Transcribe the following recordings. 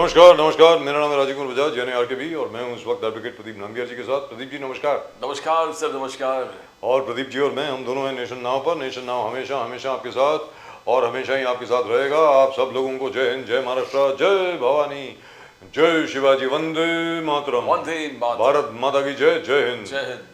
नमस्कार नमस्कार, मेरा नाम है राजीव कुमार बजाज यानी आरकेबी और मैं हूं इस वक्त एडवोकेट प्रदीप नामगियार जी के साथ। प्रदीप जी नमस्कार। नमस्कार सर, नमस्कार। और प्रदीप जी और मैं हम दोनों हैं नेशन नाउ पर। नेशन नाउ हमेशा हमेशा आपके साथ और हमेशा ही आपके साथ रहेगा। आप सब लोगों को जय हिंद, जय महाराष्ट्र, जय भवानी, जय शिवाजी, वंदे मातरम, वंदे मातरम। भारत माता की जय, जय हिंद। जय Hind.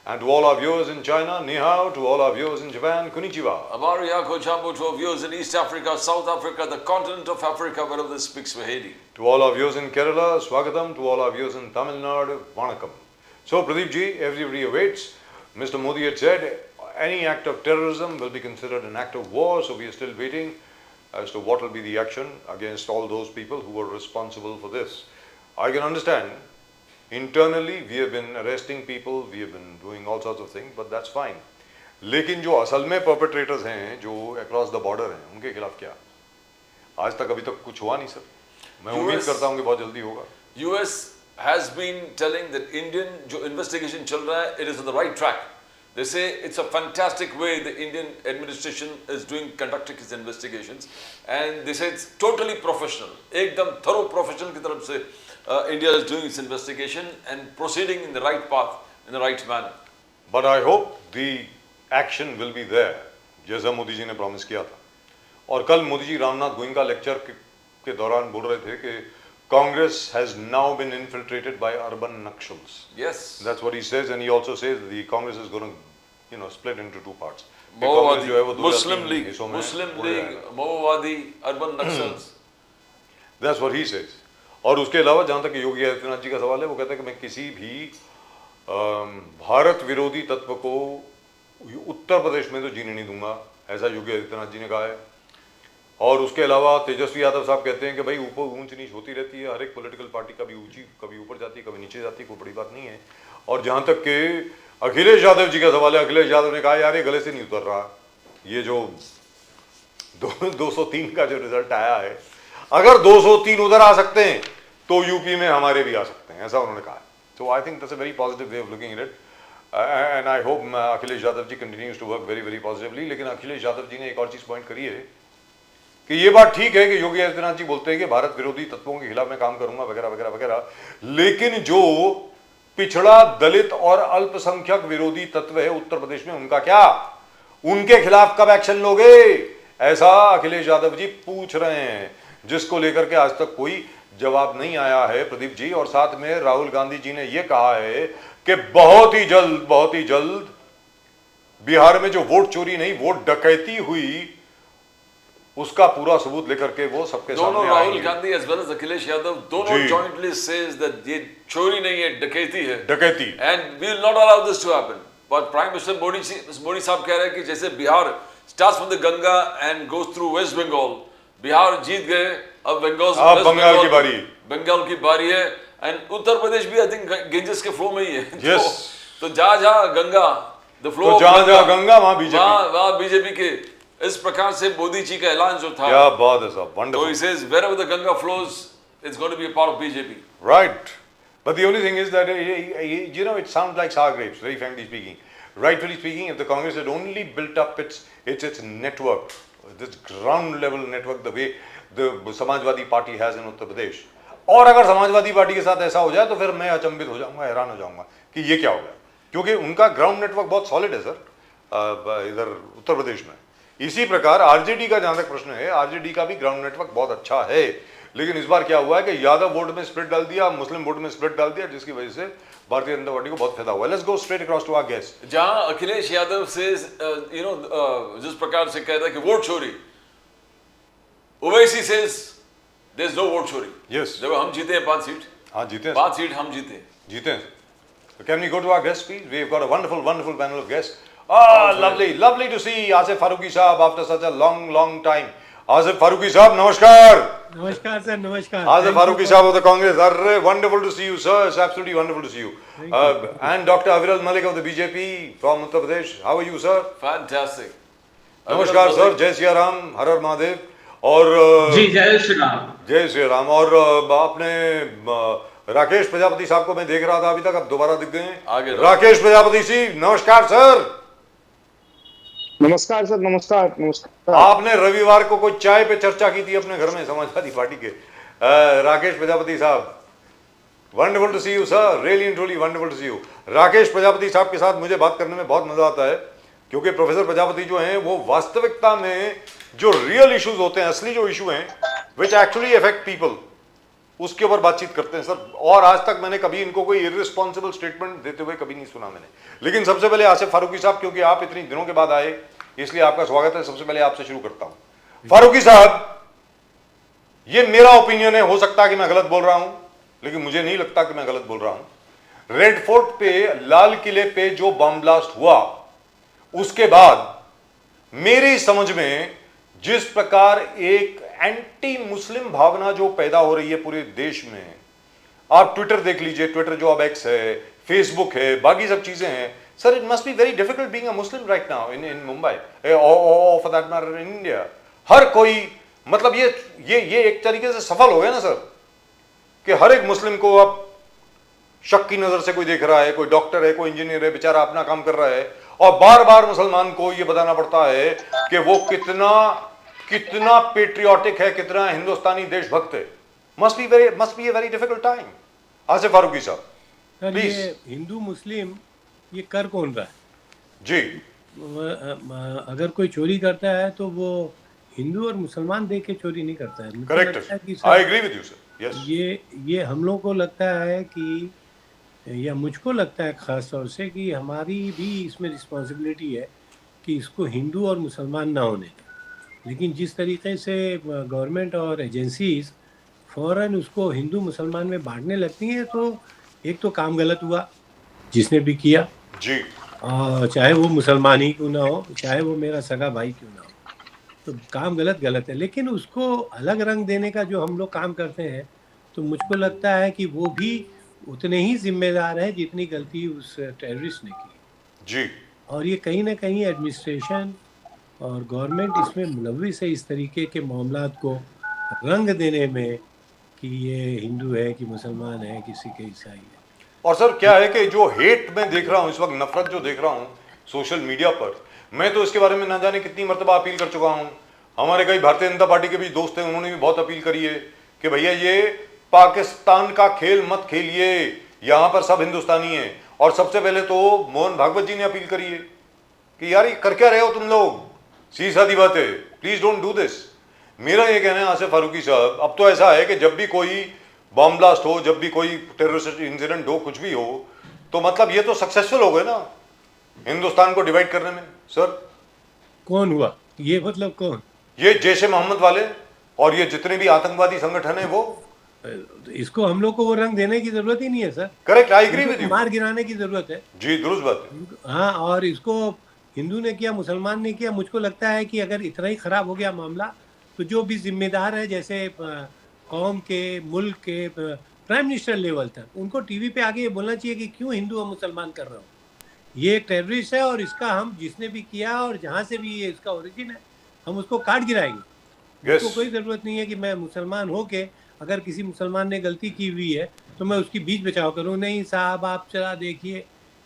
And to all our viewers in China, ni hao. To all our viewers in Japan, konnichiwa. Amaru Yako Chambu to our viewers in East Africa, South Africa, the continent of Africa, wherever they speak Swahili. To all our viewers in Kerala, swagatam. To all our viewers in Tamil Nadu, vanakkam. So Pradeep ji, everybody awaits. Mr. Modi had said any act of terrorism will be considered an act of war, so we are still waiting as to what will be the action against all those people who were responsible for this. I can understand. Internally, we have been arresting people, we have been doing all sorts of things, but that's fine. लेकिन जो असल में perpetrators हैं, जो across the border हैं, उनके खिलाफ क्या? आज तक अभी तक कुछ हुआ नहीं सर। मैं उम्मीद करता हूँ कि बहुत जल्दी होगा। US has been telling that Indian जो investigation चल रहा है, it is on the right track. They say it's a fantastic way the Indian administration is conducting its investigations, and they say it's totally professional, एकदम thorough professional की तरफ से India is doing its investigation and proceeding in the right path, in the right manner. But I hope the action will be there, जैसा मोदी जी ने promise किया था। और कल मोदी जी रामनाथ गोइंका लेक्चर के दौरान बोल रहे थे कि Congress has now been infiltrated by urban Nakshals. Yes. That's what he says, and he also says that the Congress is going to, split into two parts. Muslim League, Maowadi, urban Naxals. That's what he says. और उसके अलावा जहाँ तक योगी आदित्यनाथ जी का सवाल है, वो कहते हैं कि मैं किसी भी भारत विरोधी तत्व को उत्तर प्रदेश में तो जीने नहीं दूंगा, ऐसा योगी आदित्यनाथ जी ने कहा है। और उसके अलावा तेजस्वी यादव साहब कहते हैं कि भाई ऊपर ऊंच नीच होती रहती है, हर एक पॉलिटिकल पार्टी कभी ऊंची कभी ऊपर जाती है, कभी नीचे जाती है, कोई बड़ी बात नहीं है। और जहाँ तक कि अखिलेश यादव जी का सवाल है, अखिलेश यादव ने कहा यार ये गले से नहीं उतर रहा, ये जो 203 का जो रिजल्ट आया है, अगर 203 उधर आ सकते हैं तो यूपी में हमारे भी आ सकते हैं, ऐसा उन्होंने कहा। So I think that's a very positive way of looking at it, and I hope Akhilesh Yadav ji continues to work very very positively. लेकिन अखिलेश यादव जी ने एक और चीज पॉइंट करी है कि ये बात ठीक है कि योगी आदित्यनाथ जी बोलते हैं कि भारत विरोधी तत्वों के खिलाफ मैं काम करूंगा वगैरह वगैरह वगैरह, लेकिन जो पिछड़ा दलित और अल्पसंख्यक विरोधी तत्व है उत्तर प्रदेश में, उनका क्या? उनके खिलाफ कब एक्शन लोगे? ऐसा अखिलेश यादव जी पूछ रहे हैं, जिसको लेकर के आज तक कोई जवाब नहीं आया है प्रदीप जी। और साथ में राहुल गांधी जी ने यह कहा है कि बहुत ही जल्द बिहार में जो वोट चोरी नहीं वोट डकैती हुई, उसका पूरा सबूत लेकर के वो सबके सामने आएंगे। Rahul Gandhi as well as Akhilesh Yadav दोनों jointly says that ये चोरी नहीं है, डकैती है, डकैती, and we will not allow this to happen. But Prime Minister Modi साहब कह रहे हैं कि जैसे Bihar starts from the Ganga and goes through West Bengal, Bihar जीत गए, अब बंगाल की बारी है, एंड उत्तर प्रदेश भी आई थिंक गेंजेस के फ्लो में ही है। yes. तो जहाँ गंगा द फ्लो, तो जहाँ गंगा वहाँ बीजेपी के, इस प्रकार से मोदी जी का ऐलान जो था, क्या बात है साहब, वंडरफुल। तो he says wherever the Ganga flows, it's going to be a part of BJP. Right. But the only thing is that it sounds like sour grapes, very frankly speaking. Rightfully speaking, if the Congress had only built up its network, this ground level network, the way the Samajwadi party has in Uttar Pradesh, और अगर Samajwadi party के साथ ऐसा हो जाए तो फिर मैं अचंभित हो जाऊंगा, हैरान हो जाऊंगा कि ये क्या हो गया, क्योंकि उनका ग्राउंड नेटवर्क बहुत सॉलिड है सर इधर उत्तर प्रदेश में। इसी प्रकार आरजेडी का जहां तक प्रश्न है, आरजेडी का भी ग्राउंड नेटवर्क बहुत अच्छा है, लेकिन इस बार क्या हुआ है कि यादव वोट में स्प्लिट डाल दिया, मुस्लिम वोट में स्प्लिट डाल दिया, जिसकी वजह से भारतीय जनता पार्टी को बहुत फायदा हुआ। Let's go straight across to our guest. जहां अखिलेश यादव से जिस प्रकार से कहता है कि वोट चोरी, Owaisi says there's no vote चोरी। Yes. जब हम जीते हैं 5 सीट, हाँ जीते हैं, 5 सीट हम जीते। So can we go to our guest please? We've got a wonderful panel of guests. Lovely to see Asif Faruqi साहब after such a long time. Asif Faruqi साहब नमस्कार। नमस्कार सर, नमस्कार। Asif Faruqi साहब of the Congress, arre, wonderful to see you sir, it's absolutely wonderful to see you. And Dr. Aviral Malik of the BJP from Uttar Pradesh, how are you sir? Fantastic. नमस्कार sir, जय सिया राम, हर हर महादेव। और जी जय श्री राम। जय श्री राम। और आपने राकेश प्रजापति साहब को मैं देख रहा था अभी तक, अब दोबारा दिख गए। राकेश प्रजापति जी नमस्कार सर। नमस्कार सर, नमस्कार। आपने रविवार को कोई चाय पे चर्चा की थी अपने घर में समाजवादी पार्टी के, राकेश प्रजापति साहब, wonderful to see you sir, really and truly wonderful to see you. Rakesh Prajapati साहब के साथ मुझे बात करने में बहुत मजा आता है, क्योंकि प्रोफेसर प्रजापति जो हैं वो वास्तविकता में जो रियल इश्यूज होते हैं, असली जो इशू हैं, विच एक्चुअली अफेक्ट पीपल, उसके ऊपर बातचीत करते हैं सर। और आज तक मैंने कभी इनको कोई इररिस्पॉन्सिबल स्टेटमेंट देते हुए कभी नहीं सुना मैंने। लेकिन सबसे पहले आसिफ फारूकी साहब, क्योंकि आप इतनी दिनों के बाद आए, इसलिए आपका स्वागत है। सबसे पहले आपसे शुरू करता हूं। फारूकी साहब, ये मेरा ओपिनियन है, हो सकता है कि मैं गलत बोल रहा हूं, लेकिन मुझे नहीं लगता कि मैं गलत बोल रहा हूं। रेड फोर्ट पे, लाल किले पे जो बम ब्लास्ट हुआ, उसके बाद मेरी समझ में जिस प्रकार एक एंटी मुस्लिम भावना जो पैदा हो रही है पूरे देश में, आप ट्विटर देख लीजिए, ट्विटर जो अब एक्स है, फेसबुक है, बाकी सब चीजें हैं sir. It must be very difficult being a Muslim right now in Mumbai, और for that matter in India. हर कोई, मतलब ये एक तरीके से सफल हो गया ना सर, कि हर एक मुस्लिम को अब शक की नजर से कोई देख रहा है, कोई डॉक्टर है, कोई इंजीनियर है, बेचारा अपना काम कर रहा है, और बार बार मुसलमान को यह बताना पड़ता है कि वो कितना पेट्रियोटिक है, कितना हिंदुस्तानी देशभक्त है। Must be a very difficult time. Asif Farooqui साहब प्लीज। ये हिंदू मुस्लिम ये कर कौन रहा है? जी, अगर कोई चोरी करता है तो वो हिंदू और मुसलमान देख के चोरी नहीं करता है। मुझे करेक्ट, लगता है कि sir, I agree with you sir. Yes, ये हम लोग को लगता है कि, या मुझको लगता है खास तौर से कि हमारी भी इसमें रिस्पॉन्सिबिलिटी है कि इसको हिंदू और मुसलमान ना होने दें। लेकिन जिस तरीके से गवर्नमेंट और एजेंसीज फ़ौरन उसको हिंदू मुसलमान में बांटने लगती हैं, तो एक तो काम गलत हुआ जिसने भी किया, जी, और चाहे वो मुसलमान ही क्यों ना हो, चाहे वो मेरा सगा भाई क्यों ना हो, तो काम गलत है। लेकिन उसको अलग रंग देने का जो हम लोग काम करते हैं, तो मुझको लगता है कि वो भी उतने ही जिम्मेदार है जितनी गलती उस टेररिस्ट ने की। जी, और ये कहीं ना कहीं एडमिनिस्ट्रेशन और गवर्नमेंट इसमें मुलविस है, इस तरीके के मामलात को रंग देने में, कि ये हिंदू है कि मुसलमान है, किसी के ईसाई है। और सर क्या है कि जो हेट मैं देख रहा हूं इस वक्त, नफरत जो देख रहा हूं सोशल मीडिया पर, मैं तो इसके बारे में ना जाने कितनी मरतबा अपील कर चुका हूं। हमारे कई भारतीय जनता पार्टी के भी दोस्त हैं, उन्होंने भी बहुत अपील करी है कि भैया ये पाकिस्तान का खेल मत खेलिए, यहां पर सब हिंदुस्तानी हैं। और सबसे पहले तो मोहन भागवत जी ने अपील करी है कि यार ये कर क्या रहे हो तुम लोग, सीधी सादी बात है, प्लीज डोंट डू दिस। मेरा ये कहना है आसिफ फारूकी साहब, अब तो ऐसा है कि जब भी कोई बॉम्ब ब्लास्ट हो, जब भी कोई टेररिस्ट इंसिडेंट हो, कुछ भी हो, तो मतलब ये तो सक्सेसफुल हो गए ना हिंदुस्तान को डिवाइड करने में सर। कौन हुआ ये, मतलब कौन? ये जैश मोहम्मद वाले और ये जितने भी आतंकवादी संगठन है वो। इसको हम लोग को वो रंग देने की जरूरत ही नहीं है sir. Correct, I agree with you. मार गिराने की जरूरत है जी, दुरुस्त बात है। हाँ, और इसको हिंदू ने किया, मुसलमान ने किया, मुझको लगता है कि अगर इतना ही खराब हो गया मामला, तो जो भी जिम्मेदार है, जैसे कौम के, मुल्क के प्राइम मिनिस्टर लेवल तक, उनको टीवी पे आगे ये बोलना चाहिए कि क्यों हिंदू और मुसलमान कर रहा हो। ये एक टेररिस्ट है, और इसका हम जिसने भी किया और जहाँ से भी ये इसका ओरिजिन है, हम उसको काट गिराएंगे। Yes. उसको कोई ज़रूरत नहीं है कि मैं मुसलमान हो के, अगर किसी मुसलमान ने गलती की हुई है तो मैं उसकी बीच बचाव करूँ। नहीं साहब, आप चला देखिए,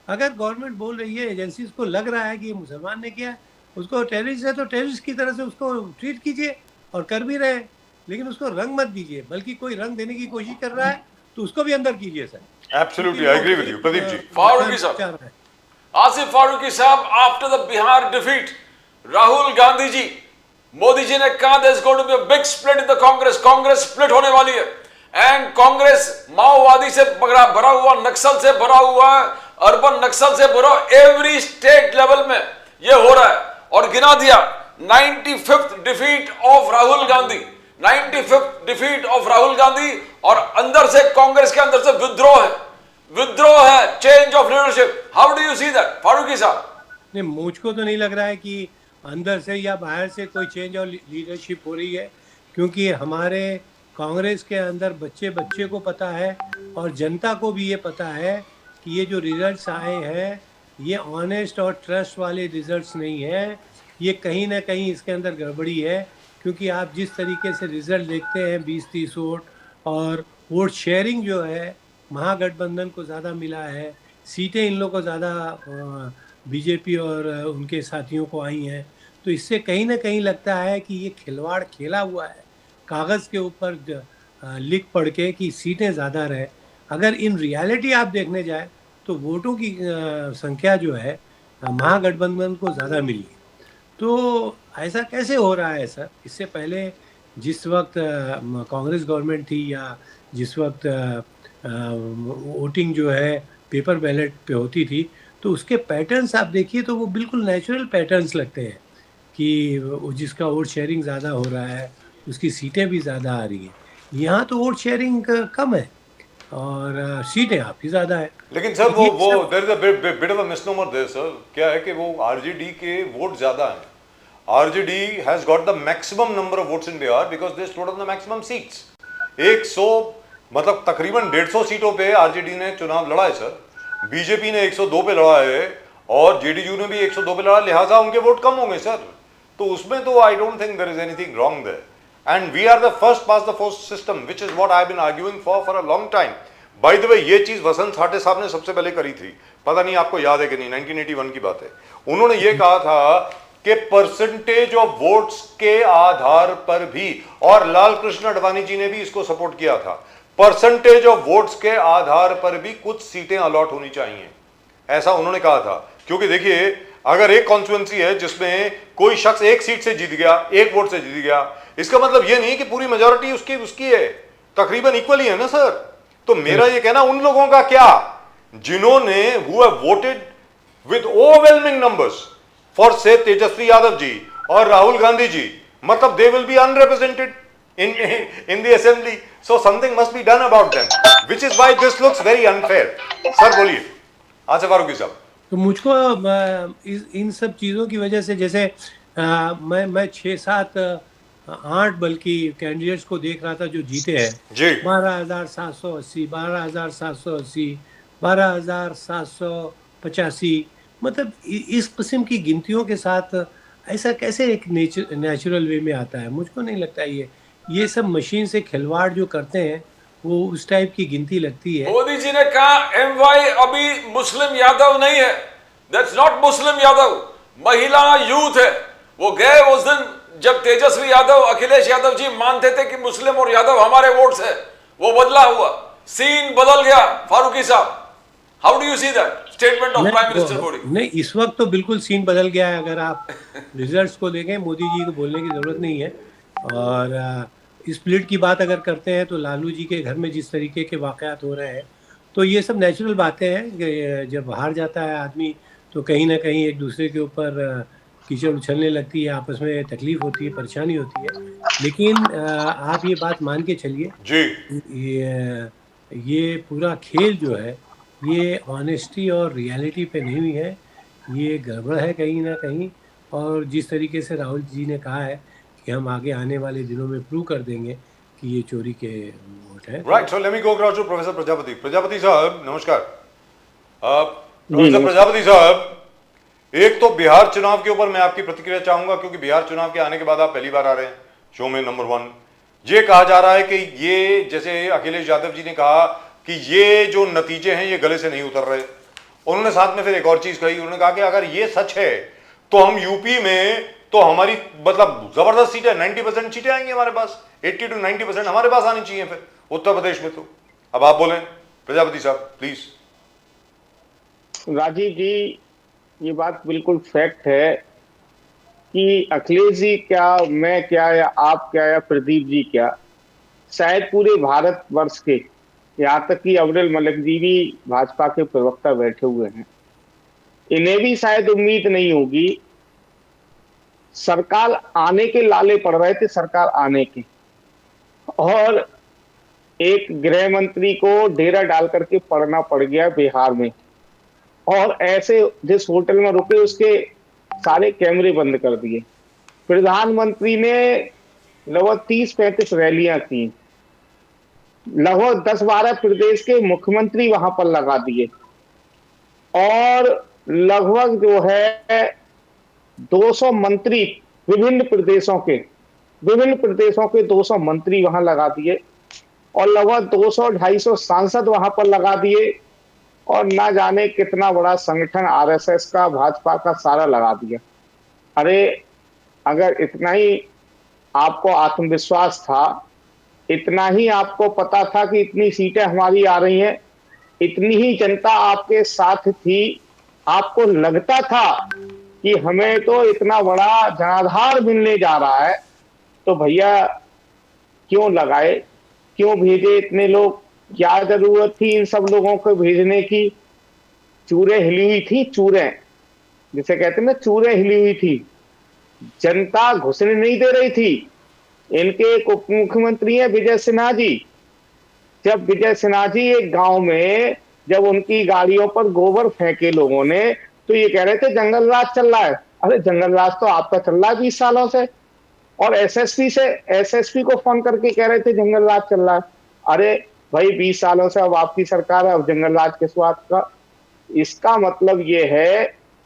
अगर गवर्नमेंट बोल रही है, एजेंसीज को लग रहा है कि ये मुसलमान ने किया, उसको टेररिस्ट है, तो टेररिस्ट की तरह से उसको ट्रीट कीजिए, और कर भी रहे, लेकिन उसको रंग मत दीजिए। बल्कि कोई रंग देने की कोशिश कर रहा है तो उसको भी अंदर कीजिए sir. Absolutely, I agree with you. Pradeep ji. Farooqui sahab, Asif Farooqui sahab, after the Bihar defeat, Rahul Gandhi ji, Modi ji ने कहा there is going to be a big split in the Congress, Congress split होने वाली है। एंड कांग्रेस माओवादी से भरा हुआ, नक्सल से भरा हुआ, अर्बन नक्सल से भरा, एवरी स्टेट लेवल में ये हो रहा है। और गिना दिया 95th defeat of Rahul Gandhi, 95th defeat of Rahul Gandhi. और अंदर से, कांग्रेस के अंदर से विद्रोह है, change of leadership. How do you see that Farooqui साहब? नहीं, मुझको तो नहीं लग रहा है कि अंदर से या बाहर से कोई चेंज और लीडरशिप हो रही है, क्योंकि हमारे कांग्रेस के अंदर बच्चे बच्चे को पता है, और जनता को भी ये पता है कि ये जो रिजल्ट्स आए हैं, ये ऑनेस्ट और ट्रस्ट वाले रिजल्ट्स नहीं है। ये कहीं ना कहीं इसके अंदर गड़बड़ी है, क्योंकि आप जिस तरीके से रिजल्ट देखते हैं, 20-30 वोट, और वोट शेयरिंग जो है महागठबंधन को ज़्यादा मिला है, सीटें इन लोगों को ज़्यादा बीजेपी और उनके साथियों को आई हैं, तो इससे कहीं ना कहीं लगता है कि ये खिलवाड़ खेला हुआ है। कागज़ के ऊपर लिख पढ़ के कि सीटें ज़्यादा रहे। अगर इन रियलिटी आप देखने जाए तो वोटों की संख्या जो है महागठबंधन को ज़्यादा मिली है। तो ऐसा कैसे हो रहा है सर? इससे पहले जिस वक्त कांग्रेस गवर्नमेंट थी या जिस वक्त वोटिंग जो है पेपर बैलेट पे होती थी, तो उसके पैटर्न्स आप देखिए तो वो बिल्कुल नेचुरल पैटर्न्स लगते हैं कि जिसका वोट शेयरिंग ज़्यादा हो रहा है उसकी सीटें भी ज़्यादा आ रही हैं। यहाँ तो वोट शेयरिंग कम है और सीटें आपकी ज़्यादा है। लेकिन सर तो ये वो सब there is a bit of a misnomer there sir. क्या है कि वो आरजेडी के वोट ज्यादा हैं। RJD has got the maximum number of votes in Bihar because they stood on the maximum seats. 100 मतलब तकरीबन 150 सीटों पे आरजेडी ने चुनाव लड़ा है सर। बीजेपी ने 102 पे लड़ा है और जेडीयू ने भी 102 पे लड़ा, लिहाजा उनके वोट कम होंगे सर। तो उसमें तो I don't think there is anything wrong there. And we are the first past the post system which is what I have been arguing for a long time. By the way ये चीज वसंत साठे साहब ने सबसे पहले करी थी, पता नहीं आपको याद है कि नहीं, 1981 की बात है। उन्होंने ये कहा था कि परसेंटेज ऑफ वोट्स के आधार पर भी, और लाल कृष्ण अडवाणी जी ने भी इसको सपोर्ट किया था, परसेंटेज ऑफ वोट्स के आधार पर भी कुछ सीटें अलॉट होनी चाहिए, ऐसा उन्होंने कहा था। क्योंकि देखिए अगर एक कॉन्स्टिट्यूएंसी है जिसमें कोई शख्स एक सीट से जीत गया, एक वोट से जीत गया, इसका मतलब यह नहीं कि पूरी मेजॉरिटी उसकी है, तकरीबन इक्वली है ना सर। तो मेरा ये कहना उन लोगों का क्या जिन्होंने who have voted with overwhelming numbers for से तेजस्वी यादव जी और राहुल गांधी जी, मतलब they will be unrepresented in the assembly, so something must be done about them, which is why this looks very unfair. Sir बोलिए। अच्छा फारूकी साहब। तो मुझको इन सब चीज़ों की वजह से जैसे मैं 6-7 8 बल्कि कैंडिडेट्स को देख रहा था जो जीते हैं जी 12,780, 12,780, 12,785, मतलब इस किस्म की गिनतियों के साथ ऐसा कैसे एक नेचुरल वे में आता है? मुझको नहीं लगता ये सब मशीन से खिलवाड़ जो करते हैं वो उस टाइप की गिनती लगती है। मोदी जी ने कहा एमवाई अभी मुस्लिम यादव नहीं है, दैट्स नॉट मुस्लिम यादव, महिला यूथ है। वो गए उस दिन जब तेजस्वी यादव, अखिलेश यादव जी मानते थे कि मुस्लिम और यादव हमारे वोट्स है, वो बदला हुआ, सीन बदल गया। फारूकी साहब, how do you see that statement of prime minister Modi? नहीं, इस वक्त तो बिल्कुल सीन बदल गया है। अगर आप रिजल्ट्स को देखें, मोदी जी को बोलने की जरूरत नहीं है। और स्प्लिट की बात अगर करते हैं तो लालू जी के घर में जिस तरीके के वाकयात हो रहे हैं, तो ये सब नेचुरल बातें हैं कि जब हार जाता है आदमी तो कहीं ना कहीं एक दूसरे के ऊपर कीचड़ उछलने लगती है, आपस में तकलीफ होती है, परेशानी होती है। लेकिन आप ये बात मान के चलिए जी ये पूरा खेल जो है ये ऑनेस्टी और रियलिटी पे नहीं हुई है, ये गड़बड़ है कहीं ना कहीं। और जिस तरीके से राहुल जी ने कहा है कि हम आगे आने वाले दिनों में प्रूव कर देंगे कि ये चोरी के वोट है। Right, so let me go across to professor Prajapati साहब, नमस्कार। प्रोफेसर प्रजापति साहब, एक तो बिहार चुनाव के ऊपर मैं आपकी प्रतिक्रिया चाहूंगा, क्योंकि बिहार चुनाव के आने के बाद आप पहली बार आ रहे हैं शो में। नंबर 1, ये कहा जा रहा है कि ये जैसे अखिलेश यादव जी ने कहा कि ये जो नतीजे हैं ये गले से नहीं उतर रहे। उन्होंने साथ में फिर एक और चीज कही, उन्होंने कहा कि अगर ये सच है तो हम यूपी में तो हमारी मतलब जबरदस्त सीटें, 90% सीटें आएंगी हमारे पास, 80 to 90% हमारे पास आनी चाहिए फिर उत्तर प्रदेश में। तो अब आप बोलें प्रजापति साहब प्लीज। राजीव जी, ये बात बिल्कुल फैक्ट है कि अखिलेश जी क्या, मैं क्या, या आप क्या, या प्रदीप जी क्या, शायद पूरे भारत वर्ष के, यहाँ तक कि अब्दुल मलिक जी भी भाजपा के प्रवक्ता बैठे हुए हैं, इन्हें भी शायद उम्मीद नहीं होगी। सरकार आने के लाले पड़ रहे थे, सरकार आने के, और एक गृह मंत्री को डेरा डाल करके पड़ना पड़ गया बिहार में, और ऐसे जिस होटल में रुके उसके सारे कैमरे बंद कर दिए। प्रधानमंत्री ने लगभग 30-35 रैलियां की, लगभग 10-12 प्रदेश के मुख्यमंत्री वहां पर लगा दिए, और लगभग जो है 200 मंत्री विभिन्न प्रदेशों के 200 मंत्री वहां लगा दिए, और लगभग 200-250 सांसद वहां पर लगा दिए, और ना जाने कितना बड़ा संगठन आरएसएस का, भाजपा का सारा लगा दिया। अरे अगर इतना ही आपको आत्मविश्वास था इतना ही आपको पता था कि इतनी सीटें हमारी आ रही हैं, इतनी ही जनता आपके साथ थी, आपको लगता था कि हमें तो इतना बड़ा जनाधार मिलने जा रहा है, तो भैया क्यों लगाए, क्यों भेजे इतने लोग? क्या जरूरत थी इन सब लोगों को भेजने की? चूरे हिली हुई थी, चूरे जिसे कहते हैं ना, चूरे हिली हुई थी, जनता घुसने नहीं दे रही थी। इनके एक उप मुख्यमंत्री है विजय सिन्हा जी, जब विजय सिन्हा जी एक गांव में जब उनकी गाड़ियों पर गोबर फेंके लोगों ने, तो ये कह रहे थे जंगल राज चल रहा है। अरे जंगल राज तो आपका चल रहा है 20 सालों से, और एसएसपी को फोन करके कह रहे थे जंगल राज चल रहा है। अरे भाई 20 सालों से अब आपकी सरकार है, अब जंगल राज किस बात का? इसका मतलब ये है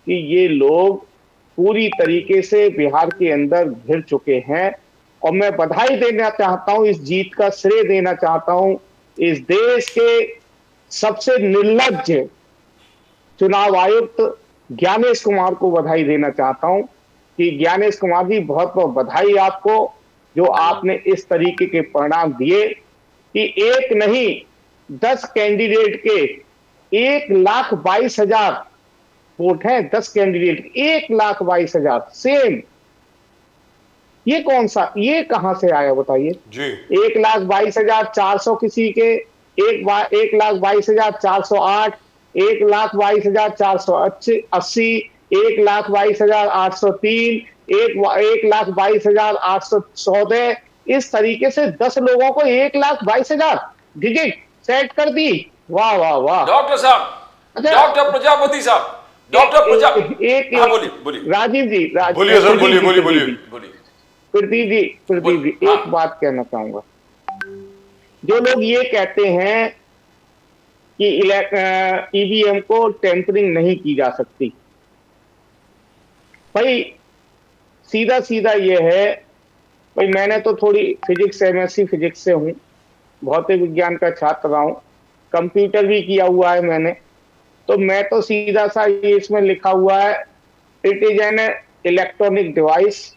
कि ये लोग पूरी तरीके से बिहार के अंदर घिर चुके हैं। और मैं बधाई देना चाहता हूं, इस जीत का श्रेय देना चाहता हूं इस देश के सबसे निर्लज्ज चुनाव आयुक्त ज्ञानेश कुमार को बधाई देना चाहता हूं कि ज्ञानेश कुमार जी, बहुत बहुत बधाई आपको, जो आपने इस तरीके के परिणाम दिए कि एक नहीं 10 कैंडिडेट के 1,22,000 वोट हैं। 10 कैंडिडेट 1,22,000 सेम। ये कौन सा, ये कहां से आया बताइए जी? 1,22,400 किसी के, 1,22,408, 1,22,480, 1,22,803, 1,22,814। इस तरीके से 10 लोगों को 1,22,000 डिजिट सेट कर दी। वाह वाह वाह। डॉक्टर साहब, डॉक्टर प्रजापति साहब, डॉक्टर प्रजापति, हाँ बोलिए बोलिए। राजीव जी, बोलिए सर, बोलिए बोलिए बोलिए। प्रदीप जी, एक बात कहना चाहूंगा। जो लोग ये कहते हैं कि ईवीएम को टेम्परिंग नहीं की जा सकती, भाई सीधा सीधा ये है, भाई मैंने तो थोड़ी फिजिक्स, एमएससी फिजिक्स से हूं, भौतिक विज्ञान का छात्र रहा हूं, कंप्यूटर भी किया हुआ है मैंने, तो मैं तो सीधा सा ये इसमें लिखा हुआ है, it is an electronic device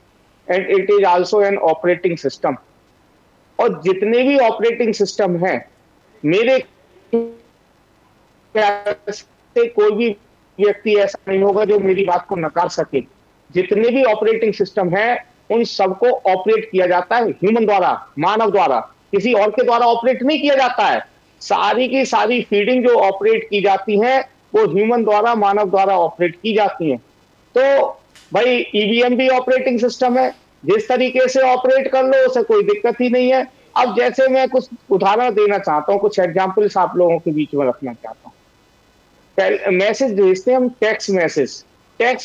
and it is also an operating system. और जितने भी ऑपरेटिंग सिस्टम हैं, मेरे से कोई भी व्यक्ति ऐसा नहीं होगा जो मेरी बात को नकार सके। जितने भी ऑपरेटिंग सिस्टम हैं, उन सबको ऑपरेट किया जाता है ह्यूमन द्वारा, मानव द्वारा, किसी और के द्वारा ऑपरेट नहीं किया जाता है। सारी की सारी फीडिंग जो ऑपरेट की जाती है वो ह्यूमन द्वारा, मानव द्वारा ऑपरेट की जाती है। तो भाई ईवीएम भी ऑपरेटिंग सिस्टम है, जिस तरीके से ऑपरेट कर लो उसे कोई दिक्कत ही नहीं है। अब जैसे मैं कुछ उदाहरण देना चाहता हूं, कुछ एग्जांपल्स आप लोगों के बीच में रखना चाहता हूं। मैसेज भेजते हैं हम, टेक्स्ट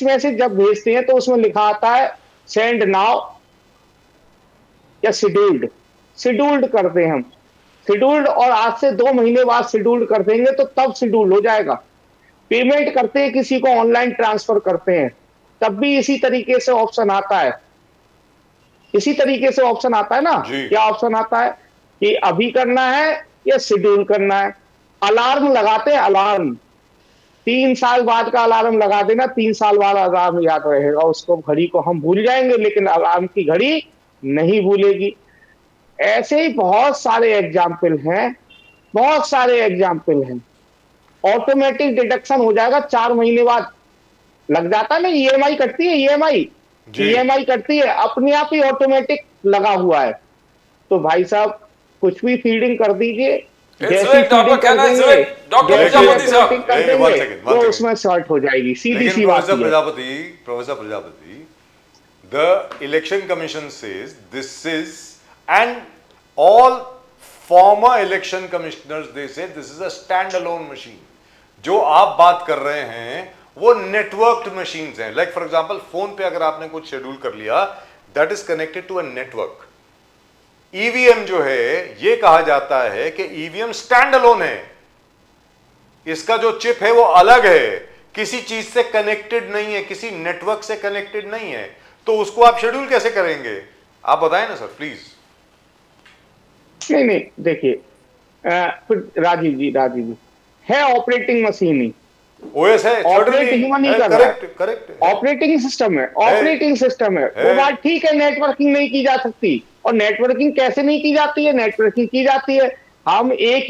मैसेज जब भेजते हैं तो उसमें लिखा आता है सेंड नाउ या शेड्यूल्ड करते हैं हम, शेड्यूल्ड, और आज से 2 महीने बाद शेड्यूल्ड कर देंगे तो तब शेड्यूल हो जाएगा। पेमेंट करते हैं, किसी को ऑनलाइन ट्रांसफर करते हैं, तब भी इसी तरीके से ऑप्शन आता है, इसी तरीके से ऑप्शन आता है ना। क्या ऑप्शन आता है कि अभी करना है या शेड्यूल करना है। अलार्म लगाते हैं, अलार्म 3 साल बाद का अलार्म लगा देना, 3 साल बाद अलार्म याद रहेगा उसको, घड़ी को हम भूल जाएंगे लेकिन अलार्म की घड़ी नहीं भूलेगी। ऐसे ही बहुत सारे एग्जाम्पल हैं, बहुत सारे एग्जाम्पल हैं। ऑटोमेटिक डिडक्शन हो जाएगा 4 महीने बाद, लग जाता है ना, ईएमआई कटती है, ईएमआई कटती है, अपने आप ही ऑटोमेटिक लगा हुआ है। तो भाई साहब कुछ भी फीडिंग कर दीजिए, जैसी फीडिंग कर देंगे, तो उसमें शॉर्ट हो जाएगी, सीधी सी बात है। Professor Prajapati, the election commission says this is, and all former election commissioners they say this is a standalone machine. जो आप बात कर रहे हैं वो नेटवर्क्ड मशीन्स हैं। लाइक फॉर एग्जांपल फोन पे अगर आपने कुछ शेड्यूल कर लिया, that is connected to a network. EVM जो है, ये कहा जाता है कि ईवीएम स्टैंड अलोन है, इसका जो चिप है वो अलग है, किसी चीज से कनेक्टेड नहीं है, किसी नेटवर्क से कनेक्टेड नहीं है, तो उसको आप शेड्यूल कैसे करेंगे? आप बताएं ना सर प्लीज। नहीं देखिए राजीव जी है ऑपरेटिंग मशीन ही, ओएस है, ऑपरेट ह्यूमन नहीं कर रहा है, करेक्ट ऑपरेटिंग सिस्टम है, वो बात ठीक है, नेटवर्किंग नहीं की जा सकती, और नेटवर्किंग कैसे नहीं की जाती है? नेटवर्किंग की जाती है। हम एक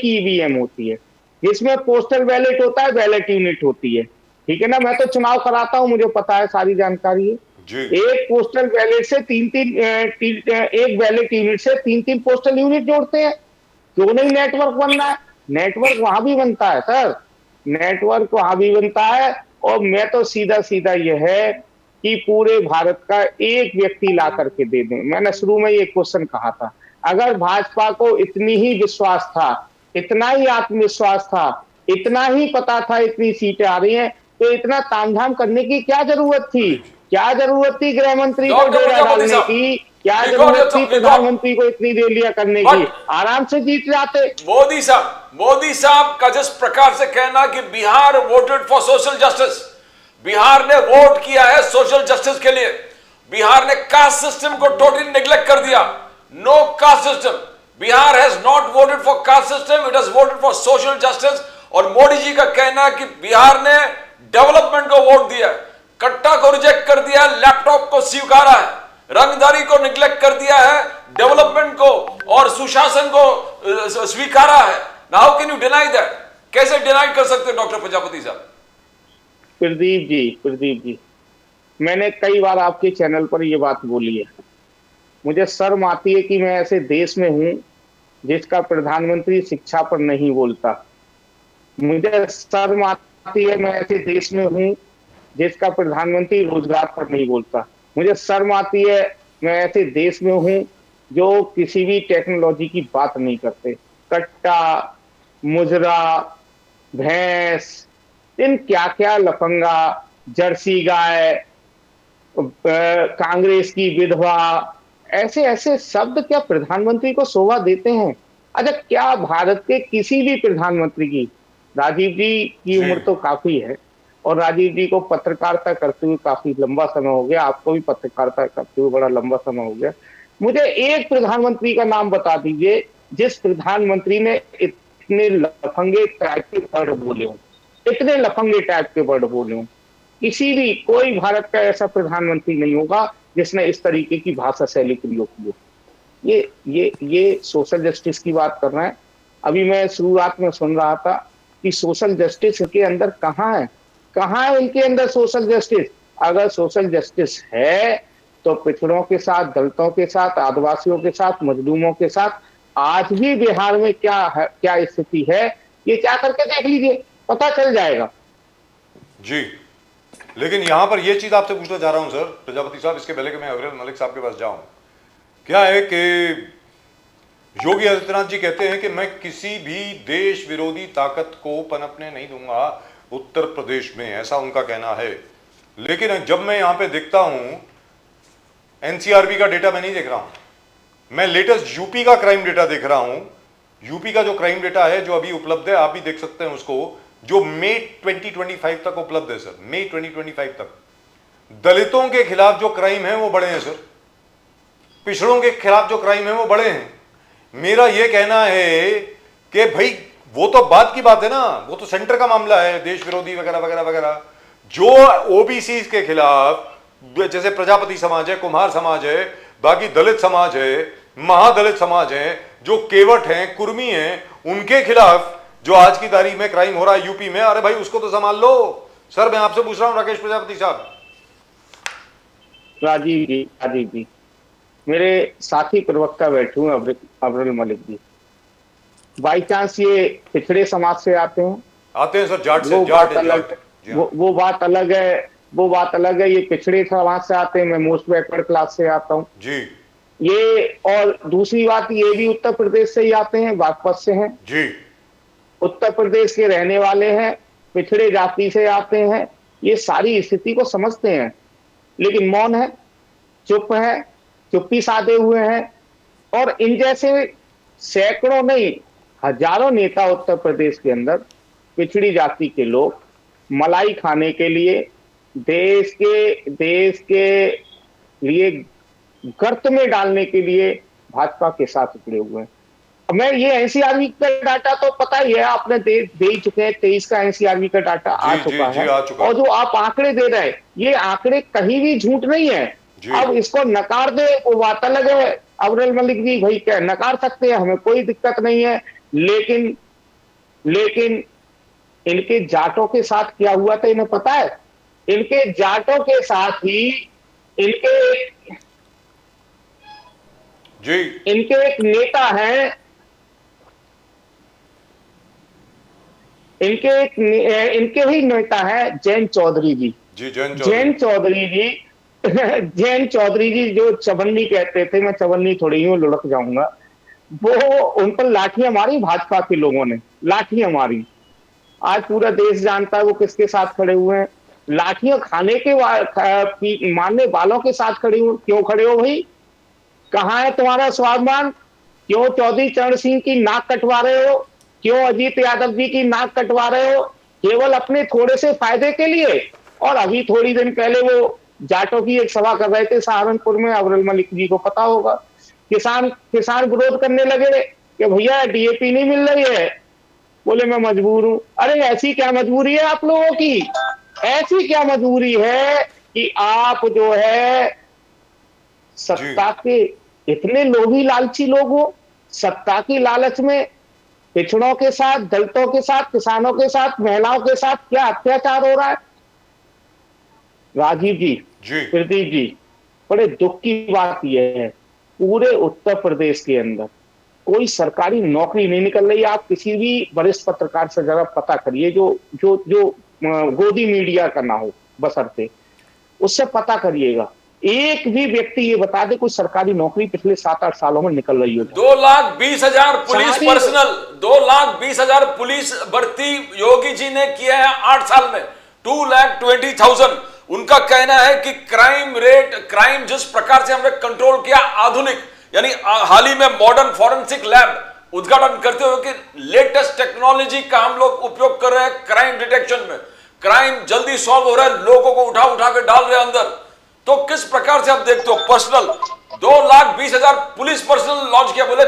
ईवीएम होती है जिसमें पोस्टल बैलेट होता है, बैलेट यूनिट होती है, ठीक है ना? मैं तो चुनाव कराता हूं, मुझे पता है, सारी जानकारी है। जी एक पोस्टल बैलेट से एक बैलेट यूनिट से तीन तीन पोस्टल यूनिट जोड़ते हैं। क्यों नहीं नेटवर्क बन रहा है? नेटवर्क वहां भी बनता है सर, नेटवर्क वहां भी बनता है। और मैं तो सीधा सीधा यह है कि पूरे भारत का एक व्यक्ति ला करके दे दें। मैंने शुरू में ये क्वेश्चन कहा था, अगर भाजपा को इतनी ही विश्वास था, इतना ही आत्मविश्वास था, इतना ही पता था इतनी सीटें आ रही हैं, तो इतना तामझाम करने की क्या जरूरत थी? क्या जरूरत थी गृह मंत्री को डॉक्टर डेरा प्रजापति डालने साहब, की? क्या we got जरूरत your थी we got- प्रधानमंत्री को इतनी देर लिया करने की? But- आराम से जीत जाते। मोदी साहब का जिस प्रकार से कहना कि Bihar voted for social justice, Bihar ने वोट किया है सोशल जस्टिस के लिए, बिहार ने कास्ट सिस्टम को टोटली नेग्लेक्ट कर दिया। No caste system, Bihar has not voted for caste system, it has voted for social justice. और मोदी जी का कहना है कि बिहार ने डेवलपमेंट को वोट दिया, कट्टा को रिजेक्ट कर दिया, लैपटॉप को स्वीकारा है, रंगदारी को निग्लेक्ट कर दिया है, डेवलपमेंट को और सुशासन को स्वीकारा है। Now can you deny that? कैसे डिनाई कर सकते हैं डॉक्टर प्रजापति साहब? प्रदीप जी, मैंने कई बार आपके चैनल पर ये बात बोली है। मुझे शर्म आती है कि मैं ऐसे देश में हूं जिसका प्रधानमंत्री शिक्षा पर नहीं बोलता। मुझे शर्म आती है मैं ऐसे देश में हूं जिसका प्रधानमंत्री रोजगार पर नहीं बोलता। मुझे शर्म आती है मैं ऐसे देश में हूं जो किसी भी टेक्नोलॉजी की बात नहीं करते। कट्टा, मुजरा, भैंस, इन क्या क्या लफंगा, जर्सी गाय, कांग्रेस की विधवा, ऐसे ऐसे शब्द क्या प्रधानमंत्री को शोभा देते हैं? अच्छा, क्या भारत के किसी भी प्रधानमंत्री की, राजीव जी की उम्र तो काफी है और राजीव जी को पत्रकारिता करते हुए काफी लंबा समय हो गया, आपको भी पत्रकारिता करते हुए बड़ा लंबा समय हो गया, मुझे एक प्रधानमंत्री का नाम बता दीजिए जिस प्रधानमंत्री ने इतने लफंगे टाइप के वर्ड बोले हो, इतने लफंगे टाइप के वर्ड बोले हो। किसी भी, कोई भारत का ऐसा प्रधानमंत्री नहीं होगा जिसने इस तरीके की भाषा शैली प्रयोग की हो। ये सोशल जस्टिस की बात कर रहे हैं। अभी मैं शुरुआत में सुन रहा था कि सोशल जस्टिस के अंदर कहाँ है, कहाँ है इनके अंदर सोशल जस्टिस? अगर सोशल जस्टिस है तो पिछड़ों के साथ, दलितों के साथ, आदिवासियों के साथ, मजलूमों के साथ आज भी बिहार में क्या स्थिति है, ये क्या करके देख लीजिए, पता चल जाएगा। जी, लेकिन यहां पर यह चीज आपसे पूछना चाह रहा हूं सर प्रजापति साहब, इसके पहले कि मैं अब्दुल मलिक साहब के पास जाऊं, क्या है कि योगी आदित्यनाथ जी कहते हैं कि मैं किसी भी देश विरोधी ताकत को पनपने नहीं दूंगा उत्तर प्रदेश में, ऐसा उनका कहना है। लेकिन जब मैं यहां पे देखता हूं, एनसीआरबी का डेटा मैं नहीं देख रहा हूं, मैं लेटेस्ट यूपी का क्राइम डेटा देख रहा हूं। यूपी का जो क्राइम डेटा है जो अभी उपलब्ध है, आप भी देख सकते हैं उसको, जो मई 2025 तक उपलब्ध है सर, मई 2025 तक दलितों के खिलाफ जो क्राइम है वो बढ़े हैं सर, पिछड़ों के खिलाफ जो क्राइम है वो बढ़े हैं। मेरा यह कहना है कि भाई वो तो बात की बात है ना, वो तो सेंटर का मामला है, देश विरोधी वगैरह वगैरह वगैरह। जो ओबीसी के खिलाफ, जैसे प्रजापति समाज है, कुम्हार समाज है, बाकी दलित समाज है, महादलित समाज है, जो केवट हैं, कुर्मी हैं, उनके खिलाफ जो आज की तारीख में क्राइम हो रहा है यूपी में, अरे भाई उसको तो संभाल लो। सर मैं आपसे पूछ रहा हूं राकेश प्रजापति साहब। राजीव जी, मेरे साथी प्रवक्ता बैठे हुए अब्दुल मलिक जी, बाई चांस ये पिछड़े समाज से आते हैं सर, जाट से, वो जाट बात अलग, वो बात अलग है, वो बात अलग है। ये पिछड़े समाज से आते हैं, मैं मोस्ट बैकवर्ड क्लास से आता हूँ जी। ये, और दूसरी बात ये भी उत्तर प्रदेश से ही आते हैं, बागपत से हैं जी, उत्तर प्रदेश के रहने वाले हैं, पिछड़े जाति से आते हैं, ये सारी स्थिति को समझते हैं, लेकिन मौन है, चुप है, चुप्पी साधे हुए हैं। और इन जैसे सैकड़ों नहीं, हजारों नेता उत्तर प्रदेश के अंदर, पिछड़ी जाति के लोग मलाई खाने के लिए, देश के लिए गर्त में डालने के लिए भाजपा के साथ उतरे हुए हैं। मैं ये एनसीआरबी का डाटा तो पता ही है, आपने दे ही चुके हैं, 23 का एनसीआरबी का डाटा आ चुका है। और जो आप आंकड़े दे रहे हैं, ये आंकड़े कहीं भी झूठ नहीं है, जी। अब इसको नकार दे वो बात अलग है। अब्दुल मलिक जी भाई क्या नकार सकते हैं, हमें कोई दिक्कत नहीं है, लेकिन लेकिन इनके जाटों के साथ क्या हुआ था इन्हें पता है? इनके जाटों के साथ ही इनके जी इनके एक नेता हैं, इनके ही नेता हैं जैन चौधरी जी। जी जैन जैन चौधरी। चौधरी जी जैन चौधरी जी जो चवन्नी कहते थे, मैं चवन्नी थोड़ी हूं लुढ़क जाऊंगा, वो उन पर लाठियां मारी भाजपा के लोगों ने, लाठियां मारी। आज पूरा देश जानता है वो किसके साथ खड़े हुए हैं। लाठियां खाने के मारने वालों के साथ क्यों खड़े हो भाई? कहां है तुम्हारा स्वाभिमान? क्यों चौधरी चरण सिंह की नाक कटवा रहे हो? क्यों अजीत यादव जी की नाक कटवा रहे हो? केवल अपने थोड़े से फायदे के लिए। और अभी थोड़ी दिन पहले वो जाटों की एक सभा कर रहे थे सहारनपुर में, अब्दुल मलिक जी को पता होगा। किसान विरोध करने लगे कि भैया डीएपी नहीं मिल रही है। बोले मैं मजबूर हूं। अरे ऐसी क्या मजबूरी है आप लोगों की? ऐसी क्या मजबूरी है कि आप जो है जी सत्ता के इतने लोभी लालची लोग हो? सत्ता की लालच में पिछड़ों के साथ, दलितों के साथ, किसानों के साथ, महिलाओं के साथ क्या अत्याचार हो रहा है। राजीव जी, जी प्रदीप जी, बड़े दुख की बात यह है पूरे उत्तर प्रदेश के अंदर कोई सरकारी नौकरी नहीं निकल रही। आप किसी भी वरिष्ठ पत्रकार से जरा पता करिए जो जो जो गोदी मीडिया का ना हो बशर्ते, उससे पता करिएगा। एक भी व्यक्ति ये बता दे कोई सरकारी नौकरी पिछले 7-8 सालों में निकल रही हो। 2,20,000 पुलिस सारी- पर्सनल, 2,20,000 पुलिस भर्ती योगी जी ने किया है 8 साल में, 2,20,000। उनका कहना है कि क्राइम जिस प्रकार से हमने कंट्रोल किया, आधुनिक यानी हाल ही में मॉडर्न फॉरेंसिक लैब उद्घाटन करते हुए कि लेटेस्ट टेक्नोलॉजी का हम लोग उपयोग कर रहे हैं क्राइम डिटेक्शन में, क्राइम जल्दी सॉल्व हो रहा है, लोगों को उठा उठा के डाल रहे हैं अंदर। तो किस प्रकार से आप देखते हो पर्सनल 2,20,000 पुलिस पर्सनल लॉन्च किया। बोले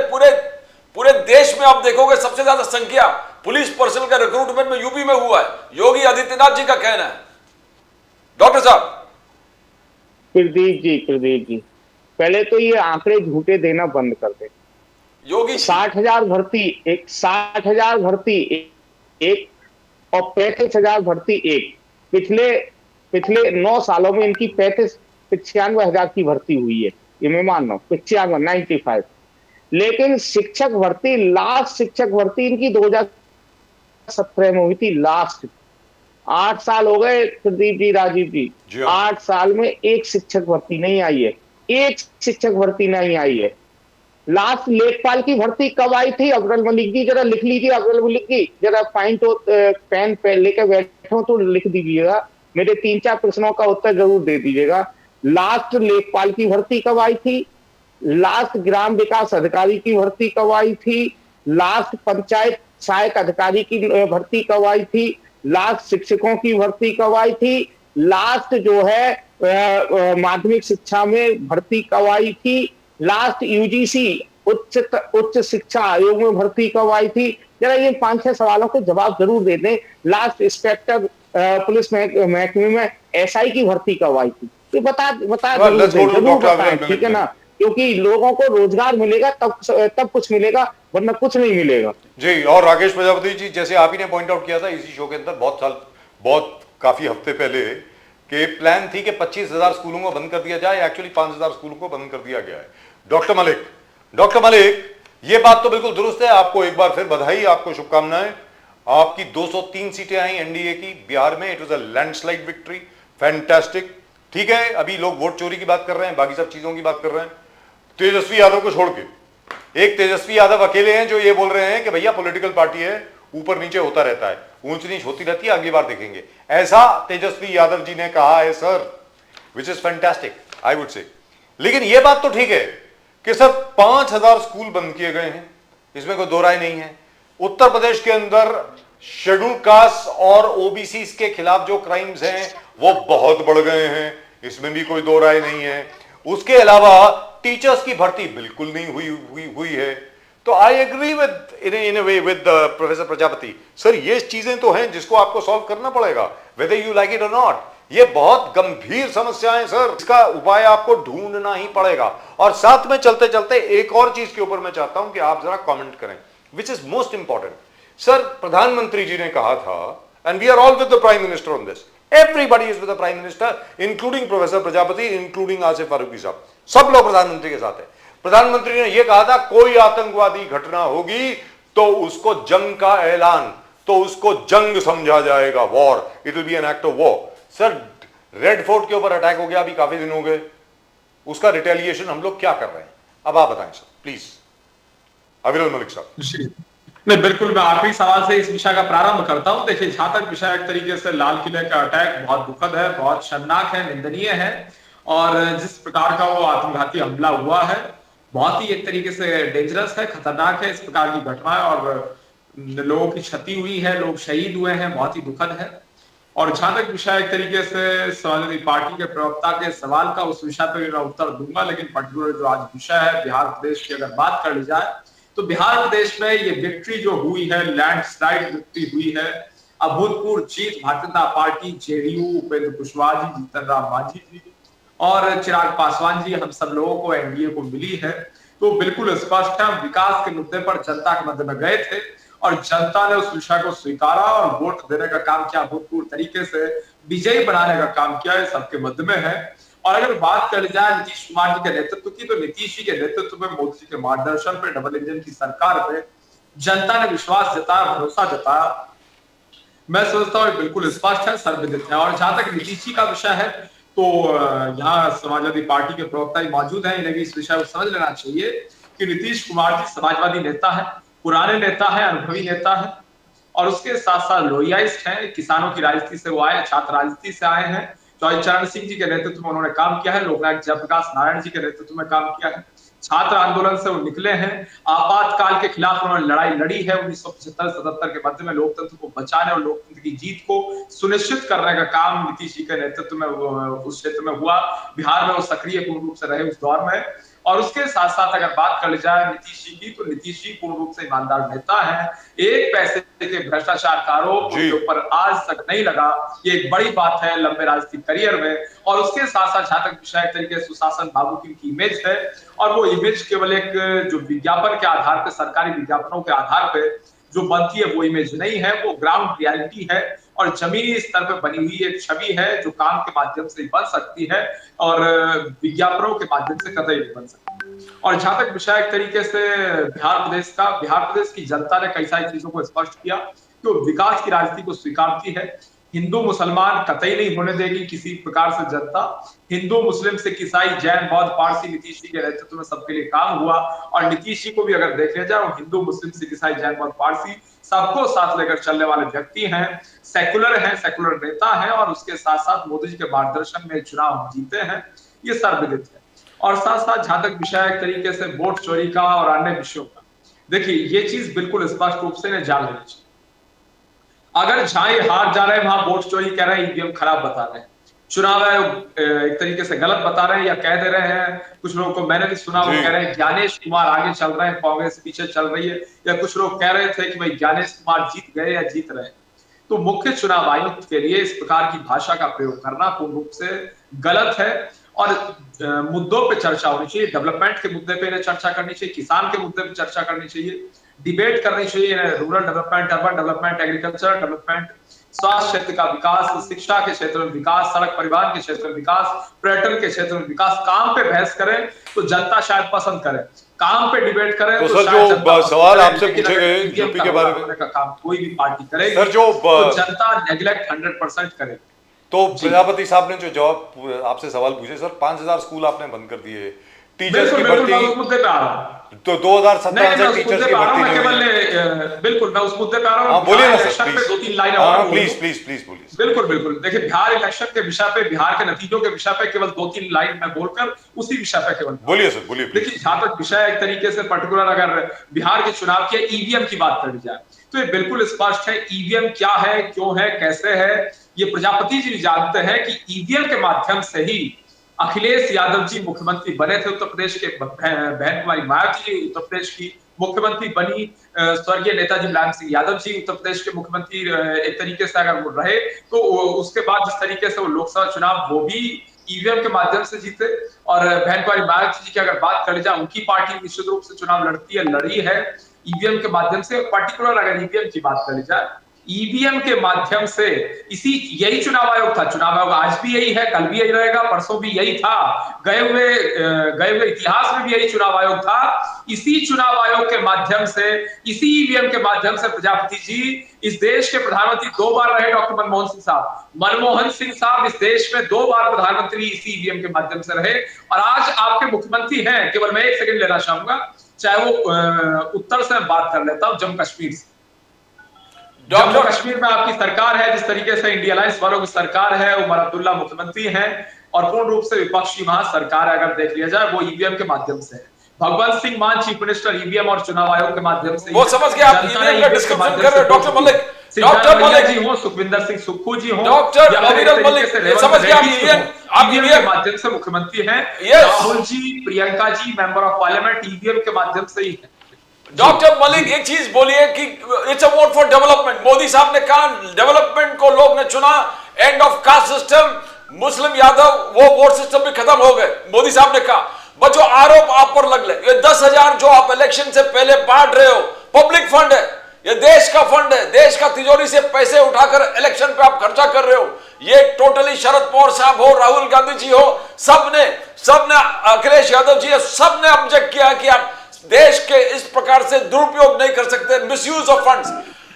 पूरे देश में आप देखोगे सबसे ज्यादा संख्या पुलिस पर्सनल का रिक्रूटमेंट में यूपी में हुआ है। योगी आदित्यनाथ जी का कहना है। डॉक्टर साहब। प्रदीप जी, पहले तो ये आंकड़े झूठे देना बंद कर दे। योगी 60,000 भर्ती एक, 60,000 भर्ती एक और 35,000 भर्ती एक। पिछले 9 सालों में इनकी 95,000 की भर्ती हुई है, ये मैं मान रहा हूं, 95 लेकिन शिक्षक भर्ती, लास्ट शिक्षक भर्ती इनकी 2017 में हुई थी लास्ट। 8 साल हो गए प्रदीप जी, राजीव जी, 8 साल में एक शिक्षक भर्ती नहीं आई है, एक शिक्षक भर्ती नहीं आई है। लास्ट लेखपाल की भर्ती कब आई थी? अब्दुल मलिक जी जरा लिख लीजिए, अब्दुल मलिक जी जरा पेन लेकर बैठे हो तो लिख दीजिएगा, मेरे 3-4 प्रश्नों का उत्तर जरूर दे दीजिएगा। लास्ट लेखपाल की भर्ती कब आई थी? लास्ट ग्राम विकास अधिकारी की भर्ती कब आई थी? लास्ट पंचायत सहायक अधिकारी की भर्ती कब आई थी? लास्ट शिक्षकों की भर्ती कब आई थी? लास्ट जो है माध्यमिक शिक्षा में भर्ती कब आई थी? लास्ट यूजीसी उच्च शिक्षा आयोग में भर्ती कब आई थी? जरा ये 5-6 सवालों के जवाब जरूर दे दें। लास्ट इंस्पेक्टर पुलिस महकमे में एसआई की भर्ती कब आई थी? ये बता जरूर बताएं, ठीक है ना? क्योंकि लोगों को रोजगार मिलेगा तब कुछ मिलेगा, वरना कुछ नहीं मिलेगा। जी। और राकेश प्रजापति जी, जैसे आप ही ने पॉइंट आउट किया था इसी शो के अंदर काफी हफ्ते पहले कि प्लान थी कि 25,000 स्कूलों को बंद कर दिया जाए, एक्चुअली 5,000 स्कूलों को बंद कर दिया गया है। डॉक्टर मलिक, ये बात तो बिल्कुल दुरुस्त है, आपको एक बार फिर बधाई, आपको शुभकामनाएं। आपकी 203 सीटें आई एनडीए की बिहार में, it was a landslide victory, fantastic. ठीक है, अभी लोग वोट चोरी की बात कर रहे हैं, बाकी सब चीजों की बात कर रहे हैं। तेजस्वी यादव को छोड़ के एक तेजस्वी यादव अकेले हैं जो ये बोल रहे हैं कि भैया पॉलिटिकल पार्टी है, ऊपर नीचे होता रहता है, ऊंच नीच होती रहती है, अगली बार देखेंगे, ऐसा तेजस्वी यादव जी ने कहा है sir, which is fantastic I would say. लेकिन यह बात तो ठीक है कि सर 5,000 स्कूल बंद किए गए हैं, इसमें कोई दो राय नहीं है। उत्तर प्रदेश के अंदर शेड्यूल कास्ट और ओबीसी के खिलाफ जो क्राइम्स हैं वो बहुत बढ़ गए हैं, इसमें भी कोई दो राय नहीं है। उसके अलावा टीचर्स की भर्ती बिल्कुल नहीं हुई है। तो I agree with in a way with professor Prajapati sir, ये चीजें तो हैं जिसको आपको सॉल्व करना पड़ेगा, whether you like it or not. ये बहुत गंभीर समस्याएं सर, इसका उपाय आपको ढूंढना ही पड़ेगा। और साथ में चलते चलते एक और चीज के ऊपर मैं चाहता हूं कि आप जरा कमेंट करें, which is most important. Sir, प्रधानमंत्री जी ने कहा था, and we are all with the prime minister on this, everybody is with the prime minister, including professor Prajapati, including Asif Farooqui साहब, सब लोग प्रधानमंत्री के साथ है। प्रधानमंत्री ने यह कहा था कोई आतंकवादी घटना होगी तो उसको जंग का ऐलान, तो उसको जंग समझा जाएगा, war, it will be an act of war. Sir, red fort के ऊपर अटैक हो गया, अभी काफी दिन हो गए, उसका रिटेलिएशन हम लोग क्या कर रहे हैं? अब आप बताएं सर, प्लीज। अविरल मलिक साहब। नहीं, बिल्कुल, मैं आखिरी सवाल से इस विषय का प्रारंभ करता हूं। देखिए, जहां तक विषय एक तरीके से लाल किले का अटैक बहुत दुखद है, बहुत शर्मनाक है, निंदनीय है, और जिस प्रकार का वो आत्मघाती हमला हुआ है बहुत ही एक तरीके से डेंजरस है, खतरनाक है इस प्रकार की घटना, और लोगों की क्षति हुई है, लोग शहीद हुए हैं, बहुत ही दुखद है। और जहां तक विषय एक तरीके से समाजवादी पार्टी के प्रवक्ता के सवाल का, उस विषय पर मैं उत्तर दूंगा, लेकिन पर्टिकुलर जो आज विषय है बिहार प्रदेश की अगर बात कर ली जाए तो बिहार प्रदेश में ये विक्ट्री जो हुई है, लैंडस्लाइड विक्ट्री हुई है, अभूतपूर्व जीत भारतीय जनता पार्टी, जेडीयू, उपेंद्र कुशवाहा जी, जीतन राम मांझी जी और चिराग पासवान जी, हम सब लोगों को, एनडीए को मिली है। तो बिल्कुल स्पष्ट है, विकास के मुद्दे पर जनता के मध्य में गए थे और जनता ने उस विषय को स्वीकारा और वोट देने का काम किया, भूतपूर्व तरीके से विजयी बनाने का काम किया, ये सबके मध्य में है। और अगर बात कर जाए नीतीश कुमार जी के नेतृत्व की, तो नीतीश जी के नेतृत्व में, मोदी जी के मार्गदर्शन पे, डबल इंजन की सरकार पे जनता ने विश्वास जताया, भरोसा जताया। मैं सोचता हूँ बिल्कुल स्पष्ट है, सर्वविदित है। और जहां तक नीतीश जी का विषय है, तो यहाँ समाजवादी पार्टी के प्रवक्ता ही मौजूद हैं, इन्हें भी इस विषय को समझ लेना चाहिए कि नीतीश कुमार जी समाजवादी नेता है, पुराने नेता है, अनुभवी नेता है, और उसके साथ साथ लोहियाइस्ट हैं, किसानों की राजनीति से वो आए, छात्र राजनीति से आए हैं। चौधरी चरण सिंह जी के नेतृत्व में उन्होंने काम किया है, लोकनायक जयप्रकाश नारायण जी के नेतृत्व में काम किया है, छात्र आंदोलन से वो निकले हैं, आपातकाल के खिलाफ उन्होंने लड़ाई लड़ी है 1975-77 के मध्य में, लोकतंत्र को बचाने और लोकतंत्र की जीत को सुनिश्चित करने का काम नीतीश जी के नेतृत्व में उस क्षेत्र में हुआ। बिहार में वो सक्रिय पूर्ण रूप से रहे उस दौर में। और उसके साथ साथ अगर बात कर जाए नीतीश जी की, तो नीतीश जी पूर्ण रूप से ईमानदार नेता हैं, एक पैसे के भ्रष्टाचार का आरोप उनके ऊपर आज तक नहीं लगा, ये एक बड़ी बात है लंबे राजनीतिक करियर में। और उसके साथ साथ जहां तक विषय तरीके से सुशासन बाबू की इमेज है, और वो इमेज केवल एक जो विज्ञापन के आधार पर, सरकारी विज्ञापनों के आधार पर जो बनती है वो इमेज नहीं है, वो ग्राउंड रियलिटी है और जमीनी स्तर पर बनी हुई एक छवि है जो काम के माध्यम से बन सकती है और विज्ञापनों के माध्यम से कतई नहीं बन सकती। और जहां तक विषय एक तरीके से बिहार प्रदेश की जनता ने कई सारी चीजों को स्पष्ट किया कि वो विकास की राजनीति को स्वीकारती है। हिंदू मुसलमान कतई नहीं होने देगी किसी प्रकार से जनता, हिंदू मुस्लिम सिख ईसाई जैन बौद्ध पारसी, नीतीश जी के नेतृत्व में सबके लिए काम हुआ। और नीतीश जी को भी अगर देखा जाए, वो हिंदू मुस्लिम सिख ईसाई जैन बौद्ध पारसी सबको साथ लेकर चलने वाले व्यक्ति हैं, सेकुलर हैं, सेकुलर नेता हैं, और उसके साथ साथ मोदी जी के मार्गदर्शन में चुनाव जीते हैं, ये सर्वविदित है। और साथ साथ जहां तक विषय एक तरीके से वोट चोरी का और अन्य विषयों का, देखिए ये चीज बिल्कुल स्पष्ट रूप से इन्हें जान लेनी चाहिए। अगर जहां हार जा रहे हैं वहां वोट चोरी कह रहे हैं, ईवीएम खराब बता रहे हैं, चुनाव आयोग एक तरीके से गलत बता रहे हैं या कह दे रहे हैं। कुछ लोगों को मैंने भी सुना, वो कह रहे हैं ज्ञानेश कुमार आगे चल रहे हैं, कांग्रेस पीछे चल रही है, या कुछ लोग कह रहे थे कि भाई ज्ञानेश कुमार जीत गए या जीत रहे हैं। तो मुख्य चुनाव आयुक्त के लिए इस प्रकार की भाषा का प्रयोग करना पूर्ण रूप से गलत है। और मुद्दों पे चर्चा होनी चाहिए, डेवलपमेंट के मुद्दे पे इन्हें चर्चा करनी चाहिए, किसान के मुद्दे पे चर्चा करनी चाहिए, डिबेट करनी चाहिए, rural development, urban development, agriculture development, स्वास्थ्य क्षेत्र का विकास, शिक्षा के क्षेत्र में विकास, सड़क परिवहन के क्षेत्र में विकास, पर्यटन के क्षेत्र में विकास। काम पे बहस करें तो जनता शायद पसंद करे, काम पे डिबेट करें तो सर जो सवाल आपसे पूछे गए यूपी के बारे में का काम कोई भी पार्टी करेगी, सर जो तो जनता नेग्लेक्ट 100% करे। तो प्रजापति साहब ने जो जवाब आपसे सवाल पूछे, सर 5000 स्कूल आपने बंद कर दिए, टीचर्स की भर्ती, मुद्दे पे आ रहा हूं, तो 2017 से टीचर्स की भर्ती नहीं हुई। बिल्कुल मैं उस मुद्दे पे आ रहा हूं। बोलिए ना सर, इलेक्शन पे 2-3 लाइन प्लीज प्लीज प्लीज बोलिए। बिल्कुल बिल्कुल, देखिए बिहार इलेक्शन के विषय पे, बिहार के नतीजों के विषय पे केवल 2-3 लाइन में बोलकर उसी विषय पे केवल बोलिए सर, बोलिए। देखिए जहां तक विषय एक तरीके से पर्टिकुलर अगर बिहार के चुनाव के ईवीएम की बात करी जाए, तो ये बिल्कुल स्पष्ट है ईवीएम क्या है, क्यों है, कैसे है। ये प्रजापति जी जानते हैं कि ईवीएम के माध्यम से ही अखिलेश यादव जी मुख्यमंत्री बने थे उत्तर प्रदेश के, बहन कुमारी मायावती जी उत्तर प्रदेश की मुख्यमंत्री बनी स्वर्गीय नेताजी मुलायम सिंह यादव जी, उत्तर प्रदेश के मुख्यमंत्री एक तरीके से अगर वो रहे तो उसके बाद जिस तरीके से वो लोकसभा चुनाव वो भी ईवीएम के माध्यम से जीते, और बहन कुमारी मायावती जी की अगर बात कर जाए, उनकी पार्टी निश्चित रूप से चुनाव लड़ी है ईवीएम के माध्यम से। पर्टिकुलर अगर ईवीएम की बात करी जाए, ईवीएम के माध्यम से यही चुनाव आयोग था। चुनाव आयोग आज भी यही है, कल भी यही रहेगा, परसों भी यही था, गए हुए इतिहास में भी यही चुनाव आयोग था। इसी चुनाव आयोग के माध्यम से, इसी ईवीएम के माध्यम से प्रजापति जी इस देश के प्रधानमंत्री 2 बार रहे। डॉक्टर मनमोहन सिंह साहब, मनमोहन सिंह साहब इस देश में 2 बार प्रधानमंत्री इसी ईवीएम के माध्यम से रहे, और आज आपके मुख्यमंत्री हैं। केवल मैं 1 सेकंड लेना चाहूंगा, चाहे वो उत्तर से मैं बात कर लेता हूं, जम्मू कश्मीर से। जम्मू कश्मीर में आपकी सरकार है, जिस तरीके से इंडिया अलायंस वालों की सरकार है, उमर अब्दुल्ला मुख्यमंत्री हैं, और पूर्ण रूप से विपक्षी वहां सरकार है अगर देख लिया जाए, वो ईवीएम के माध्यम से है। भगवंत सिंह मान चीफ मिनिस्टर ईवीएम और चुनाव आयोग के माध्यम से, वो समझ गए आप ईवीएम का डिस्कशन कर रहे हो। डॉक्टर मलिक जी हो, सुखविंदर सिंह सुक्खू जी हो, डॉक्टर अविरल मलिक, समझ गए आप ईवीएम के माध्यम से मुख्यमंत्री हैं। Rahul ji, Priyanka ji member of parliament EVM के माध्यम से ही है। डॉक्टर मलिक एक चीज बोलिए कि it's a vote for development. Modi साहब ने कहा डेवलपमेंट को लोग ने चुना, एंड ऑफ कास्ट सिस्टम, मुस्लिम यादव वो वोट सिस्टम भी खत्म हो गए, मोदी साहब ने कहा। बट जो आरोप आप पर लग रहे, ये 10,000 जो आप इलेक्शन से पहले बांट रहे हो, पब्लिक फंड है, ये देश का फंड है, देश का तिजोरी से पैसे उठाकर इलेक्शन पे आप खर्चा कर रहे हो। ये टोटली शरद पवार साहब हो, राहुल गांधी जी हो, सबने अखिलेश यादव जी, सबने ऑब्जेक्ट किया कि आप देश के इस प्रकार से दुरुपयोग नहीं कर सकते, मिसयूज ऑफ फंड्स।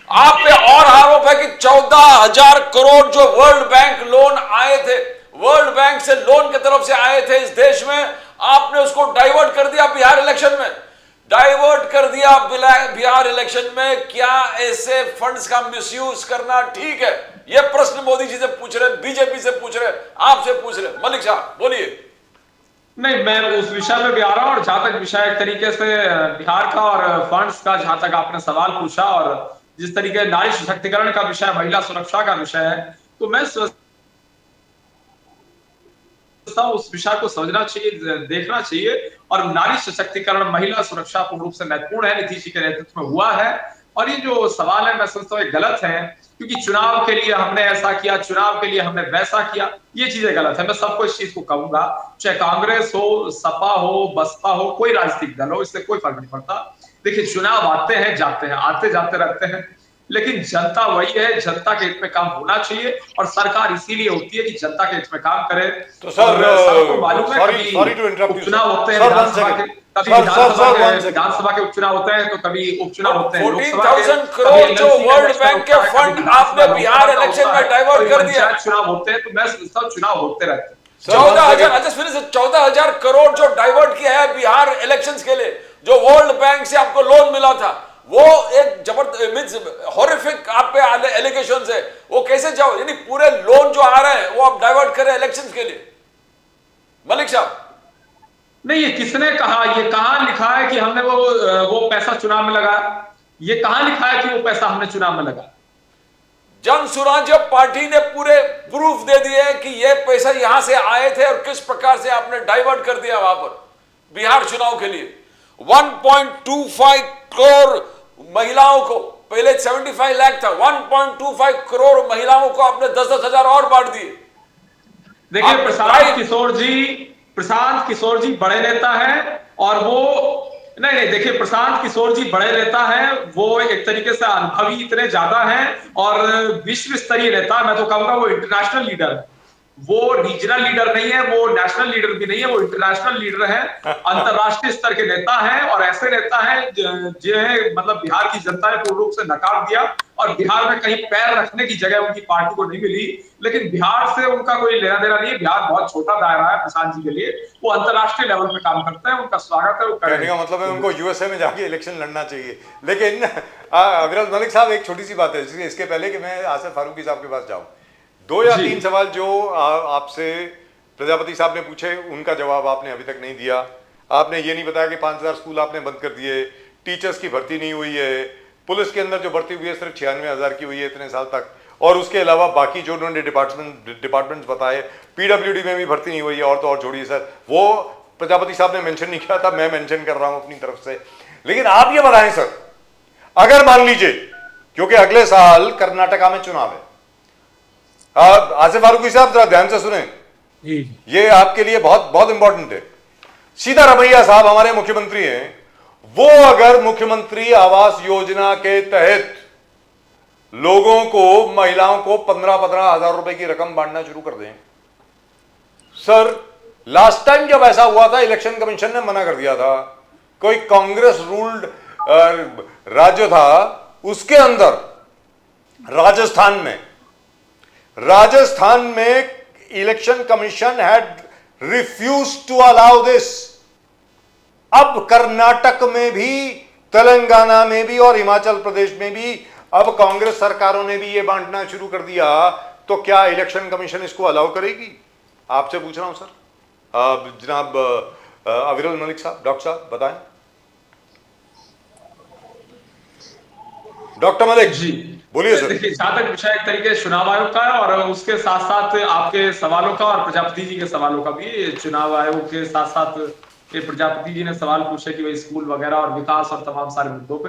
आप पे और आरोप है कि 14,000 करोड़ जो वर्ल्ड बैंक लोन आए थे, वर्ल्ड बैंक से लोन की तरफ से आए थे इस देश में, आपने उसको डाइवर्ट कर दिया बिहार इलेक्शन में, डाइवर्ट कर दिया बिहार इलेक्शन में। क्या ऐसे फंड्स का मिसयूज करना ठीक है? यह प्रश्न मोदी जी से पूछ रहे, बीजेपी से पूछ रहे, आपसे पूछ रहे। मलिक साहब बोलिए। नहीं, मैं उस विषय में भी आ रहा हूं, और जहां तक विषय एक तरीके से बिहार का और फंड्स का, जहां तक आपने सवाल पूछा, और जिस तरीके नारी सशक्तिकरण का विषय, महिला सुरक्षा का विषय है, तो मैं उस विषय को समझना चाहिए, देखना चाहिए। और नारी सशक्तिकरण, महिला सुरक्षा पूर्ण रूप से महत्वपूर्ण है, नीतीश जी के नेतृत्व में हुआ है। और ये जो सवाल है, मैं समझता हूँ गलत है, क्योंकि चुनाव के लिए हमने ऐसा किया, चुनाव के लिए हमने वैसा किया, ये चीजें गलत है। मैं सबको इस चीज को कहूंगा, चाहे कांग्रेस हो, सपा हो, बसपा हो, कोई राजनीतिक दल हो, इससे कोई फर्क नहीं पड़ता। देखिए, चुनाव आते हैं जाते हैं, आते जाते रहते हैं, लेकिन जनता वही है, जनता के हित में काम होना चाहिए, और सरकार इसीलिए होती है कि जनता के हित में काम करे। तो सर, सबको मालूम है, कभी उपचुनाव होते हैं विधानसभा के, कभी विधानसभा के उपचुनाव होते हैं, तो कभी उपचुनाव होते हैं 14,000 करोड़ जो वर्ल्ड बैंक के फंड आपने बिहार इलेक्शन में डाइवर्ट कर दिया। चुनाव होते हैं, तो मैं समझता हूं चुनाव होते रहते हैं। 14,000 करोड़ जो डाइवर्ट किया है बिहार इलेक्शंस के लिए, जो वर्ल्ड बैंक से आपको लोन मिला था, वो एक जबरदस्त हॉरिफिक आप पे एलिगेशंस है। वो कैसे जाओ, यानी पूरे लोन जो आ रहे हैं वो आप डाइवर्ट करें इलेक्शंस के लिए? मलिक साहब, नहीं, ये किसने कहा? ये कहां लिखा है कि हमने वो पैसा चुनाव में लगाया? ये कहां लिखा है कि वो पैसा हमने चुनाव में लगाया? जन स्वराज्य पार्टी ने पूरे प्रूफ दे दिए कि ये पैसा यहां से आए थे और किस प्रकार से आपने डाइवर्ट कर दिया वहां पर बिहार चुनाव के लिए। 1.25 करोड़ महिलाओं को, पहले 75 लाख था, 1.25 करोड़ महिलाओं को आपने 10-10 हजार और बांट दिए। देखिए, प्रशांत किशोर जी बड़े नेता हैं, और वो नहीं, देखिए, प्रशांत किशोर जी बड़े नेता हैं, वो एक तरीके से अनुभवी इतने ज्यादा हैं, और विश्व स्तरीय नेता, मैं तो कहूंगा वो इंटरनेशनल लीडर है। वो रीजनल लीडर नहीं है, वो नेशनल लीडर भी नहीं है, वो इंटरनेशनल लीडर है, अंतरराष्ट्रीय स्तर के नेता हैं। और ऐसे नेता हैं जिन्हें मतलब बिहार की जनता ने पूर्ण रूप से नकार दिया, और बिहार में कहीं पैर रखने की जगह उनकी पार्टी को नहीं मिली। लेकिन बिहार से उनका कोई लेना देना नहीं है, बिहार बहुत छोटा दायरा है प्रशांत जी के लिए, वो अंतरराष्ट्रीय लेवल पे काम करते हैं, उनका स्वागत है। कहने का मतलब है उनको यूएसए में जाके इलेक्शन लड़ना चाहिए। लेकिन अविरल मलिक साहब, एक छोटी सी बात है, इसके पहले कि मैं आसिफ फारूकी साहब के पास जाऊं, 2 या 3 सवाल जो आपसे प्रजापति साहब ने पूछे, उनका जवाब आपने अभी तक नहीं दिया। आपने ये नहीं बताया कि 5,000 स्कूल आपने बंद कर दिए, टीचर्स की भर्ती नहीं हुई है, पुलिस के अंदर जो भर्ती हुई है सिर्फ 96,000 की हुई है इतने साल तक, और उसके अलावा बाकी जो उन्होंने डिपार्टमेंट्स बताए, पीडब्ल्यूडी में भी भर्ती नहीं हुई है, और तो और छोड़िए सर, वो प्रजापति साहब ने मेंशन नहीं किया था, मैं मेंशन कर रहा हूँ अपनी तरफ से। लेकिन आप ये बताएं सर, अगर मान लीजिए, क्योंकि अगले साल कर्नाटका में चुनाव है, आसिफ फारूकी साहब जरा ध्यान से सुने, जी ये आपके लिए बहुत बहुत इंपॉर्टेंट है। सीतारमैया साहब हमारे मुख्यमंत्री हैं, वो अगर मुख्यमंत्री आवास योजना के तहत लोगों को, महिलाओं को 15-15 हजार रुपए की रकम बांटना शुरू कर दें। सर, लास्ट टाइम जब ऐसा हुआ था, इलेक्शन कमीशन ने मना कर दिया था। कोई कांग्रेस रूल्ड राज्य था, उसके अंदर राजस्थान में election commission had refuse to allow this. अब कर्नाटक में भी, तेलंगाना में भी और हिमाचल प्रदेश में भी अब कांग्रेस सरकारों ने भी ये बांटना शुरू कर दिया, तो क्या इलेक्शन कमीशन इसको अलाउ करेगी? आपसे पूछ रहा हूं सर। जनाब अविरल मलिक साहब, डॉक्टर साहब बताएं। डॉक्टर मलिक जी बोलिए सर। देखिए, जहां तक विषय एक तरीके से चुनाव आयोग का है और उसके साथ साथ आपके सवालों का और प्रजापति जी के सवालों का भी, चुनाव आयोग के साथ साथ ये प्रजापति जी ने सवाल पूछे कि भाई स्कूल वगैरह और विकास और तमाम सारे मुद्दों पे।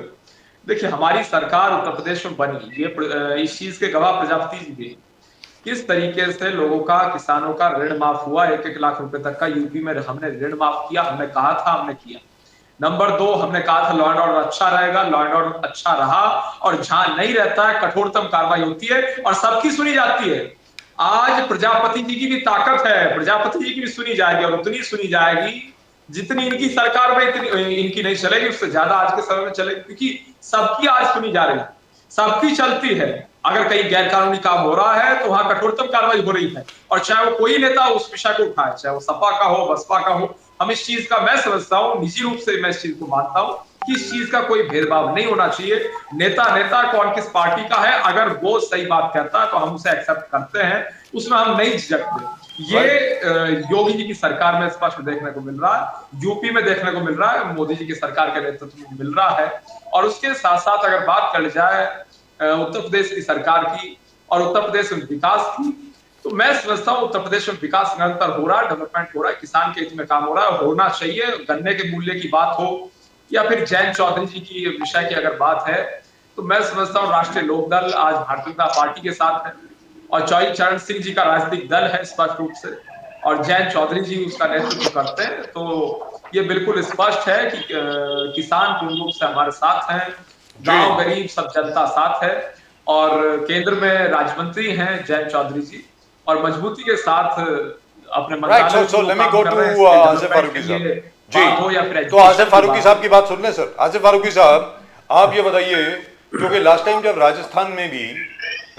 देखिए, हमारी सरकार उत्तर प्रदेश में बनी, ये इस चीज के गवाह प्रजापति जी भी, किस तरीके से लोगों का, किसानों का ऋण माफ हुआ, 1-1 लाख रुपए तक का यूपी में हमने ऋण माफ किया। हमने कहा था, हमने किया। नंबर 2, हमने कहा था लॉ एंड ऑर्डर अच्छा रहेगा, लॉ एंड ऑर्डर अच्छा रहा, और जहां नहीं रहता है कठोरतम कार्रवाई होती है और सबकी सुनी जाती है। आज प्रजापति जी की भी ताकत है, प्रजापति जी की भी सुनी जाएगी और उतनी सुनी जाएगी जितनी इनकी सरकार में इनकी नहीं चलेगी, उससे ज्यादा आज के समय में चलेगी, क्योंकि सबकी आज सुनी जा रही है, सबकी चलती है। अगर कहीं गैर कानूनी काम हो रहा है तो वहां कठोरतम कार्रवाई हो रही है, और चाहे वो कोई नेता उस विषय को उठाए, चाहे वो सपा का हो, बसपा का हो। हम इस चीज का, मैं समझता हूँ, निजी रूप से मैं इस चीज को मानता हूँ कि इस चीज का कोई भेदभाव नहीं होना चाहिए। नेता कौन किस पार्टी का है, अगर वो सही बात कहता है तो हम उसे एक्सेप्ट करते हैं, उसमें हम नहीं झिझकते। ये योगी जी की सरकार में स्पष्ट देखने को मिल रहा है, यूपी में देखने को मिल रहा है, मोदी जी की सरकार के नेतृत्व में मिल रहा है। और उसके साथ साथ अगर बात कर जाए उत्तर प्रदेश की सरकार की और उत्तर प्रदेश में विकास की, तो मैं समझता हूँ उत्तर प्रदेश में विकास निरंतर हो रहा है, डेवलपमेंट हो रहा है, किसान के हित में काम हो रहा है, होना चाहिए। गन्ने के मूल्य की बात हो या फिर जयंत चौधरी जी की विषय की अगर बात है, तो मैं समझता हूँ राष्ट्रीय लोकदल आज भारतीय जनता पार्टी के साथ है और चरण सिंह जी का राजनीतिक दल है स्पष्ट रूप से, और जयंत चौधरी जी उसका नेतृत्व करते हैं। तो ये बिल्कुल स्पष्ट है कि किसान पूर्ण रूप से हमारे साथ हैं, गांव गरीब सब जनता साथ है, और केंद्र में राज्य मंत्री हैं जयंत चौधरी जी, और मजबूती के साथ अपने right. So let me go to Asif Farooqui साहब जी। तो आसिफ फारूकी साहब की बात सुन लें सर। आसिफ फारूकी साहब, आप ये बताइए, क्योंकि लास्ट टाइम जब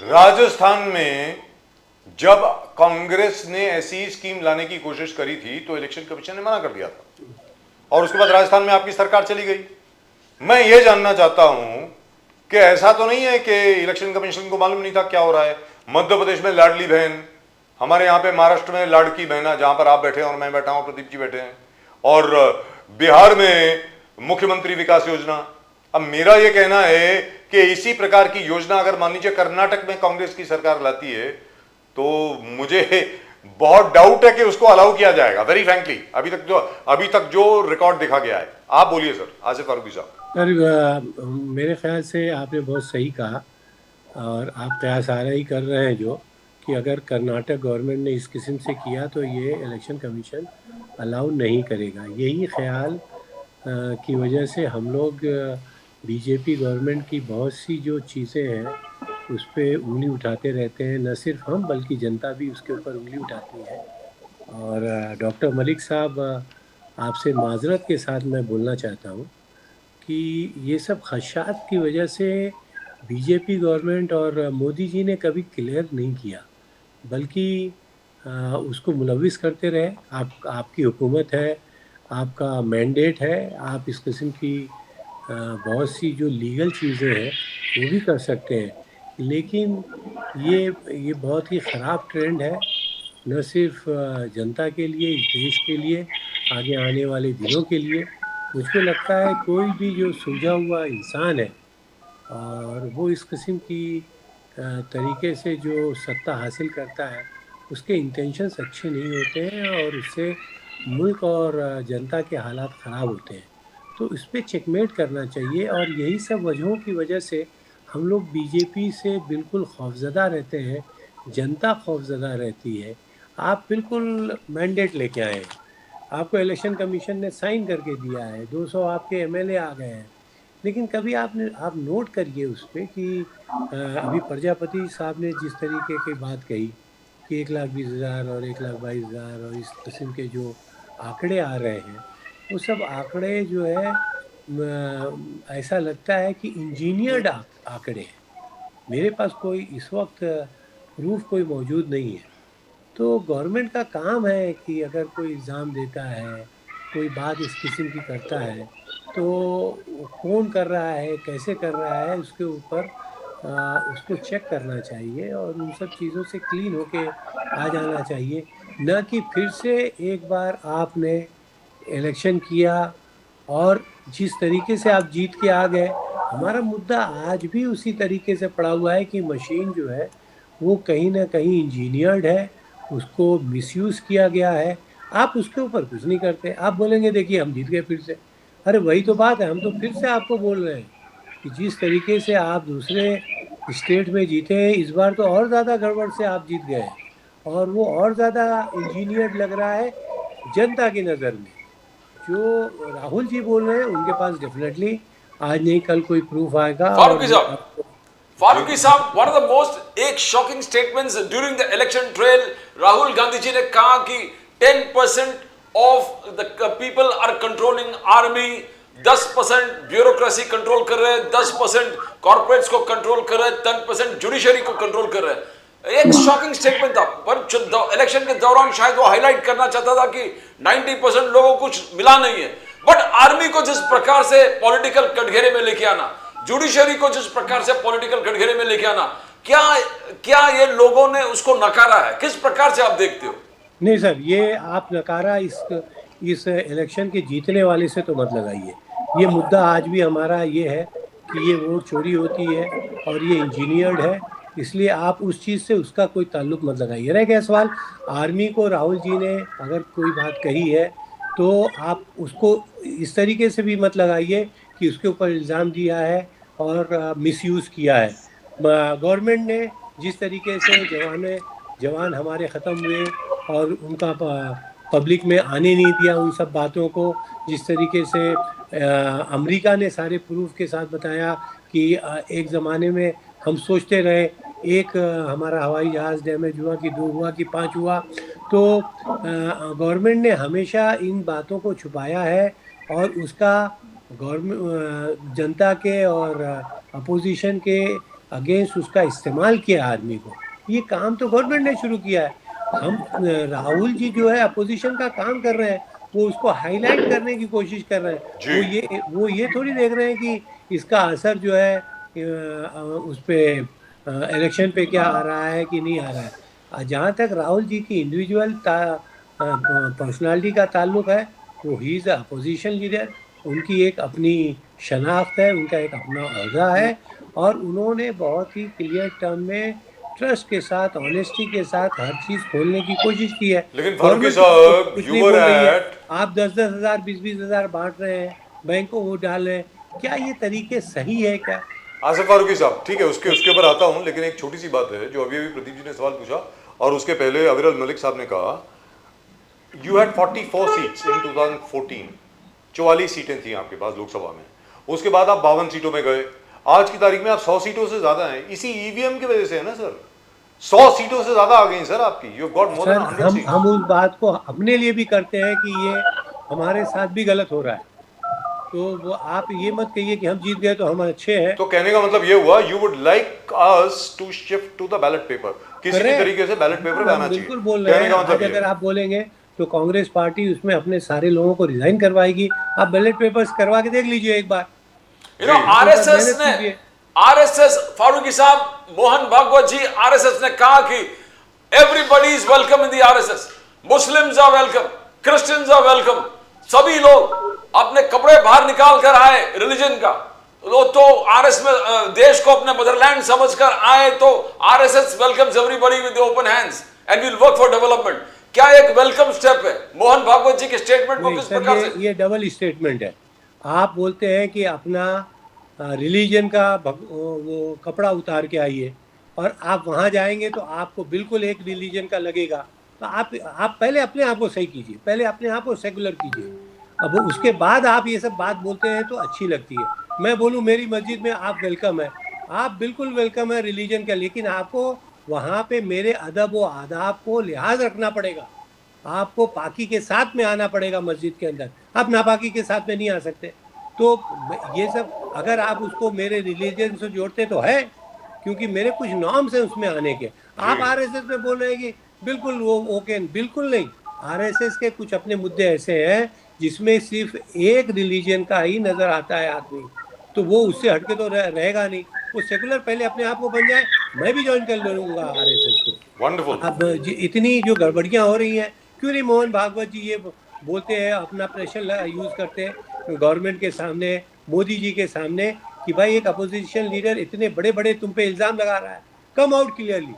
राजस्थान में जब कांग्रेस ने ऐसी स्कीम लाने की कोशिश करी थी तो इलेक्शन कमीशन ने मना कर दिया था, और उसके बाद राजस्थान में आपकी सरकार चली गई। मैं ये जानना चाहता हूं कि ऐसा तो नहीं है कि इलेक्शन कमीशन को मालूम नहीं था क्या हो रहा है। मध्य प्रदेश में लाडली बहन, हमारे यहाँ पे महाराष्ट्र में लाड़की बहना, जहां पर आप बैठे हैं और मैं बैठा हूं, प्रदीप जी बैठे हैं, और बिहार में मुख्यमंत्री विकास योजना। अब मेरा यह कहना है कि इसी प्रकार की योजना अगर मान लीजिए कर्नाटक में कांग्रेस की सरकार लाती है तो मुझे बहुत डाउट है कि उसको अलाउ किया जाएगा, वेरी फ्रैंकली, अभी तक जो रिकॉर्ड देखा गया है। आप बोलिए सर, आसिफ फारूकी साहब। सर, मेरे ख्याल से आपने बहुत सही कहा, और आप प्रयास आ रहे ही कर रहे हैं जो कि अगर कर्नाटक गवर्नमेंट ने इस किस्म से किया तो ये इलेक्शन कमीशन अलाउ नहीं करेगा। यही ख्याल की वजह से हम लोग बीजेपी गवर्नमेंट की बहुत सी जो चीज़ें हैं उस पर उंगली उठाते रहते हैं। न सिर्फ हम बल्कि जनता भी उसके ऊपर उंगली उठाती है। और डॉक्टर मलिक साहब, आपसे माजरत के साथ मैं बोलना चाहता हूँ कि ये सब खदशात की वजह से बीजेपी गवर्नमेंट और मोदी जी ने कभी क्लियर नहीं किया, बल्कि उसको मुलविस करते रहे। आपकी हुकूमत है, आपका मैंडेट है, आप इस किस्म की बहुत सी जो लीगल चीज़ें हैं वो भी कर सकते हैं, लेकिन ये बहुत ही ख़राब ट्रेंड है, न सिर्फ जनता के लिए, इस देश के लिए, आगे आने वाले दिनों के लिए। मुझको लगता है कोई भी जो सूझा हुआ इंसान है और वो इस किस्म की तरीके से जो सत्ता हासिल करता है, उसके इंटेंशंस अच्छे नहीं होते हैं और उससे मुल्क और जनता के हालात ख़राब होते हैं। तो इस पे चेकमेट करना चाहिए। और यही सब वजहों की वजह से हम लोग बीजेपी से बिल्कुल खौफजदा रहते हैं, जनता खौफजदा रहती है। आप बिल्कुल मैंडेट लेके आए हैं, आपको इलेक्शन कमीशन ने साइन करके दिया है, 200 आपके एमएलए आ गए हैं, लेकिन कभी आप नोट करिए उस पर कि अभी प्रजापति साहब ने जिस तरीके की बात कही कि 1,20,000 और 1,22,000 और इस किस्म के जो आंकड़े आ रहे हैं, वो सब आंकड़े जो है ऐसा लगता है कि इंजीनियर्ड आंकड़े हैं। मेरे पास कोई इस वक्त प्रूफ कोई मौजूद नहीं है। तो गवर्नमेंट का काम है कि अगर कोई इल्ज़ाम देता है, कोई बात इस किस्म की करता है, तो कौन कर रहा है, कैसे कर रहा है, उसके ऊपर उसको चेक करना चाहिए और उन सब चीज़ों से क्लीन होके आ जाना चाहिए। न कि फिर से एक बार आपने इलेक्शन किया और जिस तरीके से आप जीत के आ गए, हमारा मुद्दा आज भी उसी तरीके से पड़ा हुआ है कि मशीन जो है वो कहीं ना कहीं इंजीनियर्ड है, उसको मिसयूज़ किया गया है। आप उसके ऊपर कुछ नहीं करते, आप बोलेंगे देखिए हम जीत गए फिर से। अरे वही तो बात है, हम तो फिर से आपको बोल रहे हैं कि जिस तरीके से आप दूसरे स्टेट में जीते हैं, इस बार तो और ज़्यादा गड़बड़ से आप जीत गए हैं और वो और ज़्यादा इंजीनियर्ड लग रहा है जनता की नज़र में। जो राहुल जी बोल रहे हैं उनके पास डेफिनेटली आज नहीं कल कोई प्रूफ आएगा। Farooqui sahab, one of the most एक shocking statements during the election trail, Rahul Gandhi ji ने कहा कि 10% of the people are controlling army, 10% bureaucracy control कर रहे हैं, 10% कॉर्पोरेट्स को कंट्रोल कर रहे हैं, 10% जुडिशरी को कंट्रोल कर रहे हैं। एक शॉकिंग स्टेटमेंट था, पर इलेक्शन के दौरान शायद वो हाईलाइट करना चाहता था कि 90% लोगों को कुछ मिला नहीं है। बट आर्मी को जिस प्रकार से पॉलिटिकल कटघरे में लेके आना, जुडिशरी को जिस प्रकार से पॉलिटिकल कटघरे में लेके आना, क्या ये लोगों ने उसको नकारा है? किस प्रकार से आप देखते हो? नहीं सर, ये आप नकारा इस इलेक्शन के जीतने वाले से तो मत लगाइए। ये मुद्दा आज भी हमारा ये है कि ये वोट चोरी होती है और ये इंजीनियर्ड है, इसलिए आप उस चीज़ से उसका कोई ताल्लुक मत लगाइए। रह गया सवाल आर्मी को, राहुल जी ने अगर कोई बात कही है तो आप उसको इस तरीके से भी मत लगाइए कि उसके ऊपर इल्ज़ाम दिया है और मिसयूज़ किया है। गवर्नमेंट ने जिस तरीके से जवान हमारे ख़त्म हुए और उनका पब्लिक में आने नहीं दिया उन सब बातों को, जिस तरीके से अमेरिका ने सारे प्रूफ के साथ बताया कि एक ज़माने में हम सोचते रहे एक हमारा हवाई जहाज़ डैमेज हुआ कि 2 हुआ कि 5 हुआ, तो गवर्नमेंट ने हमेशा इन बातों को छुपाया है और उसका गवर्नमेंट जनता के और अपोजिशन के अगेंस्ट उसका इस्तेमाल किया आर्मी को। ये काम तो गवर्नमेंट ने शुरू किया है। हम राहुल जी जो है अपोजिशन का काम कर रहे हैं, वो उसको हाईलाइट करने की कोशिश कर रहे हैं। वो ये थोड़ी देख रहे हैं कि इसका असर जो है उस पे इलेक्शन पे क्या आ रहा है कि नहीं आ रहा है। जहाँ तक राहुल जी की इंडिविजुअल पर्सनालिटी का ताल्लुक है, वो ही इज़ अपोजिशन लीडर, उनकी एक अपनी शनाख्त है, उनका एक अपना ओहदा है और उन्होंने बहुत ही क्लियर टर्म में ट्रस्ट के साथ, ऑनेस्टी के साथ हर चीज खोलने की कोशिश की है। लेकिन फारूकी साहब, you were at... आप 10-10 हज़ार 20-20 हज़ार बांट रहे हैं, बैंकों को डाल रहे हैं, क्या ये तरीके सही है क्या? आसिफ फारूकी साहब, ठीक है, उसके ऊपर आता हूँ, लेकिन एक छोटी सी बात है जो अभी प्रदीप जी ने सवाल पूछा और उसके पहले अविरल मलिक साहब ने कहा, यू हैड 44 सीट्स इन 2014, 44 सीटें थी आपके पास लोकसभा में, उसके बाद आप 52 सीटों में गए। आज की तारीख में आप 100 सीटों से ज्यादा हैं, इसी ईवीएम की वजह से है ना सर। 100 सीटों से ज्यादा आ गई सर आपकी, you got more than 100 seats. हम उस बात को अपने लिए भी करते हैं कि ये हमारे साथ भी गलत हो रहा है, तो वो आप ये मत कहिए कि हम जीत गए तो हम अच्छे हैं। तो कहने का मतलब ये हुआ, you would like us to shift to the ballot paper, किसी भी तरीके से बैलेट पेपर पे आना चाहिए। बिल्कुल बोल रहे हैं। आज अगर आप बोलेंगे तो कांग्रेस पार्टी उसमें अपने सारे लोगों को रिजाइन करवाएगी। आप बैलेट पेपर्स करवा के देख लीजिए एक बार। आरएसएस फारूकी साहब, मोहन भागवत जी, आरएसएस ने कहा कि everybody is welcome in the RSS, Muslims are welcome, Christians are welcome, सभी लोग अपने कपड़े बाहर निकाल कर आए रिलीजन का, तो आरएस में देश को अपने मदरलैंड समझकर आए, तो RSS welcomes everybody with open hands and will work for development. क्या एक वेलकम स्टेप है मोहन भागवत जी के स्टेटमेंट को? किस प्रकार से ये डबल स्टेटमेंट है। आप बोलते हैं कि अपना रिलीजन का वो कपड़ा उतार के आइए, और आप वहाँ जाएंगे तो आपको बिल्कुल एक रिलीजन का लगेगा। तो आप पहले अपने आप को सही कीजिए, पहले अपने आप को सेकुलर कीजिए। अब उसके बाद आप ये सब बात बोलते हैं तो अच्छी लगती है। मैं बोलूँ मेरी मस्जिद में आप वेलकम है, आप बिल्कुल वेलकम है रिलीजन का, लेकिन आपको वहाँ पे मेरे अदब व आदाब को लिहाज रखना पड़ेगा। आपको पाकी के साथ में आना पड़ेगा मस्जिद के अंदर, आप नापाकी के साथ में नहीं आ सकते। तो ये सब अगर आप उसको मेरे रिलीजन से जोड़ते तो है, क्योंकि मेरे कुछ नॉर्म्स हैं उसमें आने के। आप आरएसएस में बोल रहे हैं कि बिल्कुल वो ओके, बिल्कुल नहीं। आरएसएस के कुछ अपने मुद्दे ऐसे हैं जिसमें सिर्फ एक रिलीजन का ही नजर आता है आदमी, तो वो उससे हटके तो रहेगा नहीं। वो सेकुलर पहले अपने आप को बन जाए, मैं भी ज्वाइन कर लूंगा आरएसएस को। वंडरफुल। अब इतनी जो गड़बड़ियां हो रही हैं, क्यों नहीं मोहन भागवत जी ये बोलते हैं, अपना प्रेशर यूज करते हैं गवर्नमेंट के सामने, मोदी जी के सामने, कि भाई एक अपोजिशन लीडर इतने बड़े बड़े तुम पे इल्जाम लगा रहा है, कम आउट क्लियरली।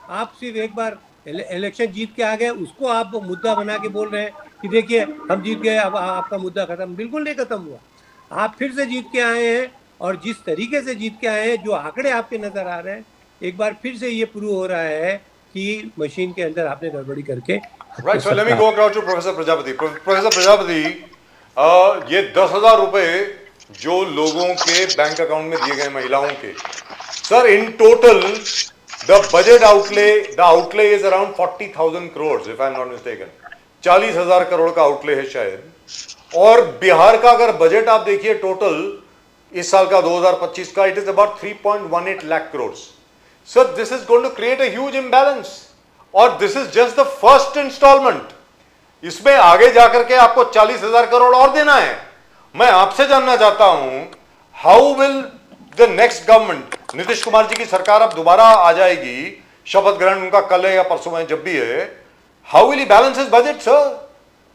आप सिर्फ एक बार इलेक्शन जीत के आ गए, उसको आप मुद्दा बना के बोल रहे हैं कि देखिए हम जीत गए, अब आपका मुद्दा खत्म। बिल्कुल नहीं खत्म हुआ। आप फिर से जीत के आए हैं, और जिस तरीके से जीत के आए हैं, जो आंकड़े आपके नजर आ रहे हैं, एक बार फिर से ये प्रूव हो रहा है कि मशीन के अंदर आपने गड़बड़ी करके। Right, so let me go across to Professor Prajapati. Professor Prajapati, ये 10,000 रुपए जो लोगों के बैंक अकाउंट में दिए गए महिलाओं के, sir in total the budget outlay is around 40,000 crore if I am not mistaken. 40,000 crore का आउटले है शायद। और बिहार का अगर बजट आप देखिए टोटल इस साल का 2025 का, it is about 3.18 lakh crore. Sir this is going to create a huge imbalance, और this is just the first instalment. इसमें आगे जाकर के आपको 40,000 करोड़ और देना है। मैं आपसे जानना चाहता हूं, how will the next government, Nitish Kumar ji की सरकार अब दोबारा आ जाएगी, शपथ ग्रहण उनका कल है या परसों में, जब भी है, how will he balance his budget sir?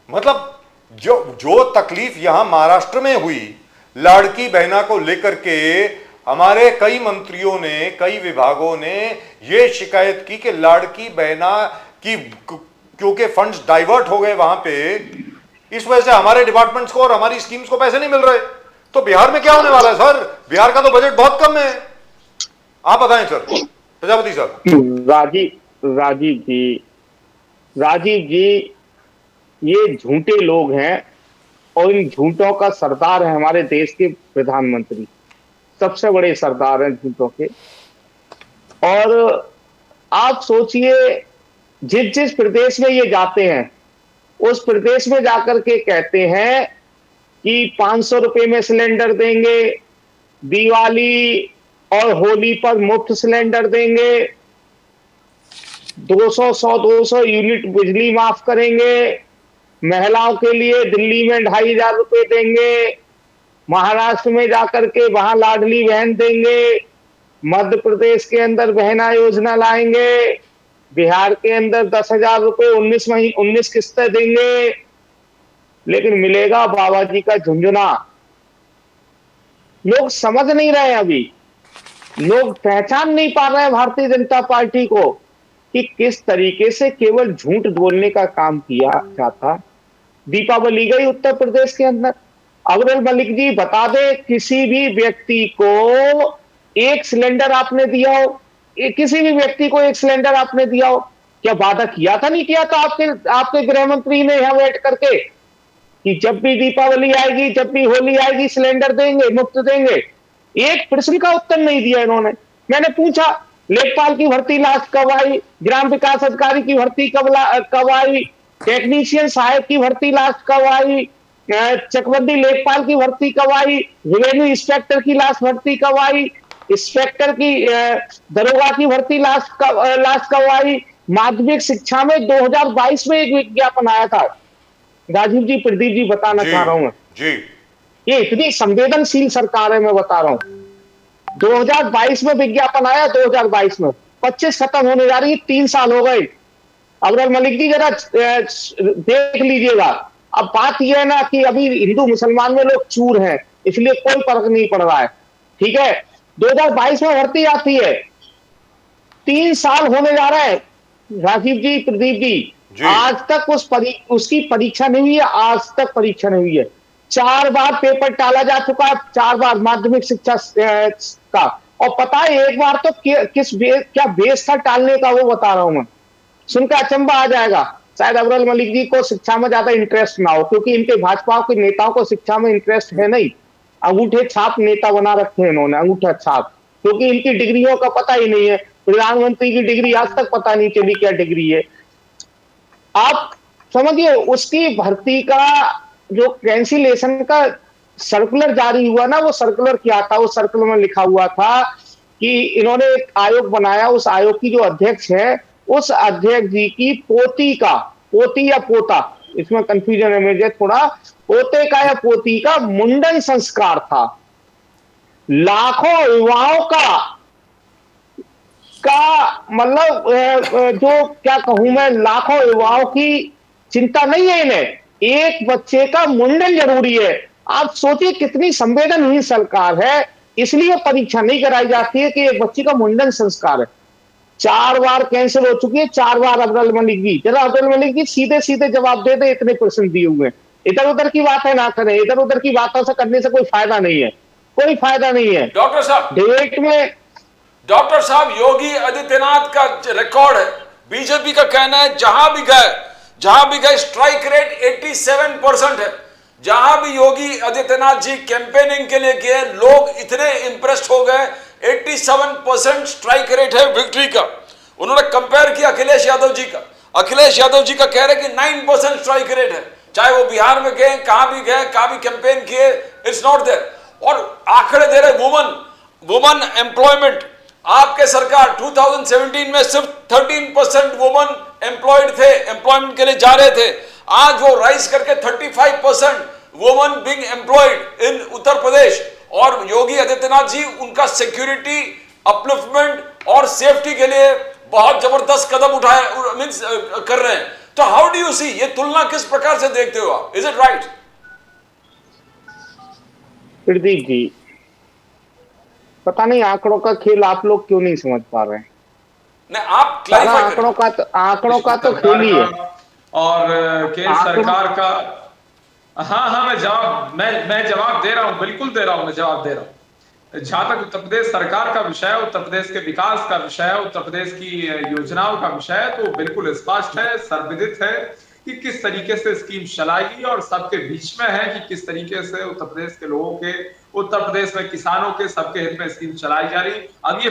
मतलब जो तकलीफ यहां महाराष्ट्र में हुई लाड़की बहना को लेकर के, हमारे कई मंत्रियों ने, कई विभागों ने यह शिकायत की कि लाड़की बहना की क्योंकि फंड्स डाइवर्ट हो गए वहां पे, इस वजह से हमारे डिपार्टमेंट्स को और हमारी स्कीम्स को पैसे नहीं मिल रहे। तो बिहार में क्या होने वाला है सर? बिहार का तो बजट बहुत कम है। आप बताएं सर, प्रजापति सर। राजीव जी, ये झूठे लोग हैं, और इन झूठों का सरदार है हमारे देश के प्रधानमंत्री। सबसे बड़े सरदार हैं झूठों के। और आप सोचिए, जिस प्रदेश में ये जाते हैं, उस प्रदेश में जाकर के कहते हैं कि 500 रुपए में सिलेंडर देंगे, दिवाली और होली पर मुफ्त सिलेंडर देंगे, 200 यूनिट बिजली माफ करेंगे, महिलाओं के लिए दिल्ली में 2,500 रुपए देंगे, महाराष्ट्र में जाकर के वहां लाडली बहन देंगे, मध्य प्रदेश के अंदर बहना योजना लाएंगे, बिहार के अंदर 10,000 रुपए 19 किस्तें देंगे, लेकिन मिलेगा बाबा जी का झुंझुना। लोग समझ नहीं रहे, अभी लोग पहचान नहीं पा रहे हैं भारतीय जनता पार्टी को कि किस तरीके से केवल झूठ बोलने का काम किया जाता। दीपावली गई उत्तर प्रदेश के अंदर, अब्दुल मलिक जी बता दे, किसी भी व्यक्ति को एक सिलेंडर आपने दिया हो, किसी भी व्यक्ति को एक सिलेंडर आपने दिया हो? क्या वादा किया था, नहीं किया था आपके गृह मंत्री ने यहां बैठ करके कि जब भी दीपावली आएगी, जब भी होली आएगी, सिलेंडर देंगे, मुफ्त देंगे? एक प्रश्न का उत्तर नहीं दिया इन्होंने। मैंने पूछा, लेखपाल की भर्ती लास्ट कब आई, ग्राम विकास अधिकारी की भर्ती कब आई, टेक्नीशियन सहायक की भर्ती लास्ट कब आई, चकबंदी लेखपाल की भर्ती कब आई, रेवेन्यू इंस्पेक्टर की लास्ट भर्ती कब आई, इंस्पेक्टर की दरोगा की भर्ती लास्ट कब आई? माध्यमिक शिक्षा में 2022 में एक विज्ञापन आया था। राजीव जी, प्रदीप जी, बताना चाह रहा हूं मैं जी, ये इतनी संवेदनशील सरकार है, मैं बता रहा हूं। 2022 में विज्ञापन आया, 2022 में 25 खत्म होने जा रही है, 3 साल हो गए। अब्दुल मलिक जी जरा देख लीजिएगा। अब बात यह है ना कि अभी हिंदू मुसलमान में लोग चूर हैं, इसलिए कोई फर्क नहीं पड़ रहा है, ठीक है। 2022 में भर्ती आती है, 3 साल होने जा रहा है। राजीव जी, प्रदीप जी, आज तक उसकी परीक्षा नहीं हुई है, आज तक परीक्षा नहीं हुई है। 4 बार पेपर टाला जा चुका है, 4 बार माध्यमिक शिक्षा का। और पता है एक बार तो क्या बेस था टालने का, वो बता रहा हूं मैं। सुनकर अचंभा आ जाएगा। शायद अब्दुल मलिक जी को शिक्षा में ज्यादा इंटरेस्ट ना हो, क्योंकि इनके भाजपा के नेताओं को शिक्षा में इंटरेस्ट है नहीं। अंगूठे छाप नेता बना रखे हैं इन्होंने, अंगूठा छाप, क्योंकि इनकी डिग्रियों का पता ही नहीं है। प्रधानमंत्री की डिग्री आज तक पता नहीं चली क्या डिग्री है। आप समझिए उसकी भर्ती का जो कैंसिलेशन का सर्कुलर जारी हुआ ना, वो सर्कुलर क्या था? उस सर्कुलर में लिखा हुआ था कि इन्होंने एक आयोग बनाया, उस आयोग की जो अध्यक्ष है, उस अध्यक्ष जी की पोती या पोता, इसमें कंफ्यूजन है मुझे थोड़ा, पोते का या पोती का मुंडन संस्कार था। लाखों युवाओं का मतलब जो क्या कहूं मैं, लाखों युवाओं की चिंता नहीं है इन्हें, एक बच्चे का मुंडन जरूरी है। आप सोचिए कितनी संवेदनहीन सरकार है, इसलिए परीक्षा नहीं कराई जाती है कि एक बच्चे का मुंडन संस्कार है। 4 बार कैंसिल हो चुकी है, 4 बार। अब्दुल मलिक जी, जरा अब्दुल मलिक जी सीधे सीधे जवाब दे दे, इतने प्रश्न दिए हुए हैं। इधर उधर की बातें ना करें, इधर उधर की बातों से करने से कोई फायदा नहीं है, कोई फायदा नहीं है। डॉक्टर साहब, डिबेट में डॉक्टर साहब, योगी आदित्यनाथ का रिकॉर्ड है, बीजेपी का कहना है जहां भी गए स्ट्राइक रेट 87% है। जहां भी योगी आदित्यनाथ जी कैंपेनिंग के लिए गए, लोग इतने इंप्रेस्ड हो गए, 87% स्ट्राइक रेट है विक्ट्री का। उन्होंने कंपेयर किया अखिलेश यादव जी का। अखिलेश यादव जी का कह रहे कि 9% स्ट्राइक रेट है, चाहे वो बिहार में गए, कहां भी कैंपेन किए, इट्स नॉट देयर। और आंकड़े दे रहे वुमन एम्प्लॉयमेंट, आपके सरकार 2017 में सिर्फ 13% वुमन एम्प्लॉयड थे, एम्प्लॉयमेंट के लिए जा रहे थे। आज वो राइज करके 35% woman being employed in Uttar Pradesh. और योगी आदित्यनाथ जी उनका सिक्योरिटी, अपलिफ्टमेंट और सेफ्टी के लिए बहुत जबरदस्त कदम कर रहे हैं। तो हाउ डू यू सी, ये तुलना किस प्रकार से देखते हो आप? Is it right? Pradeep ji, पता नहीं आंकड़ों का खेल आप लोग क्यों नहीं समझ पा रहे हैं। नहीं, आप क्लैरिफाई करें। आंकड़ों का तो खेल ही है। और केंद्र सरकार का, हाँ मैं जवाब दे रहा हूं, बिल्कुल दे रहा हूं, मैं जवाब दे रहा हूं। जहां तक उत्तर प्रदेश सरकार का विषय है, उत्तर प्रदेश के विकास का विषय है, उत्तर प्रदेश की योजनाओं का विषय है, तो बिल्कुल स्पष्ट है, सर्वविदित है कि किस तरीके से स्कीम चलाएगी और सबके बीच में है कि किस तरीके से उत्तर प्रदेश के लोगों के, उत्तर प्रदेश में किसानों के, सबके हित में स्कीम चलाई जा रही। अब ये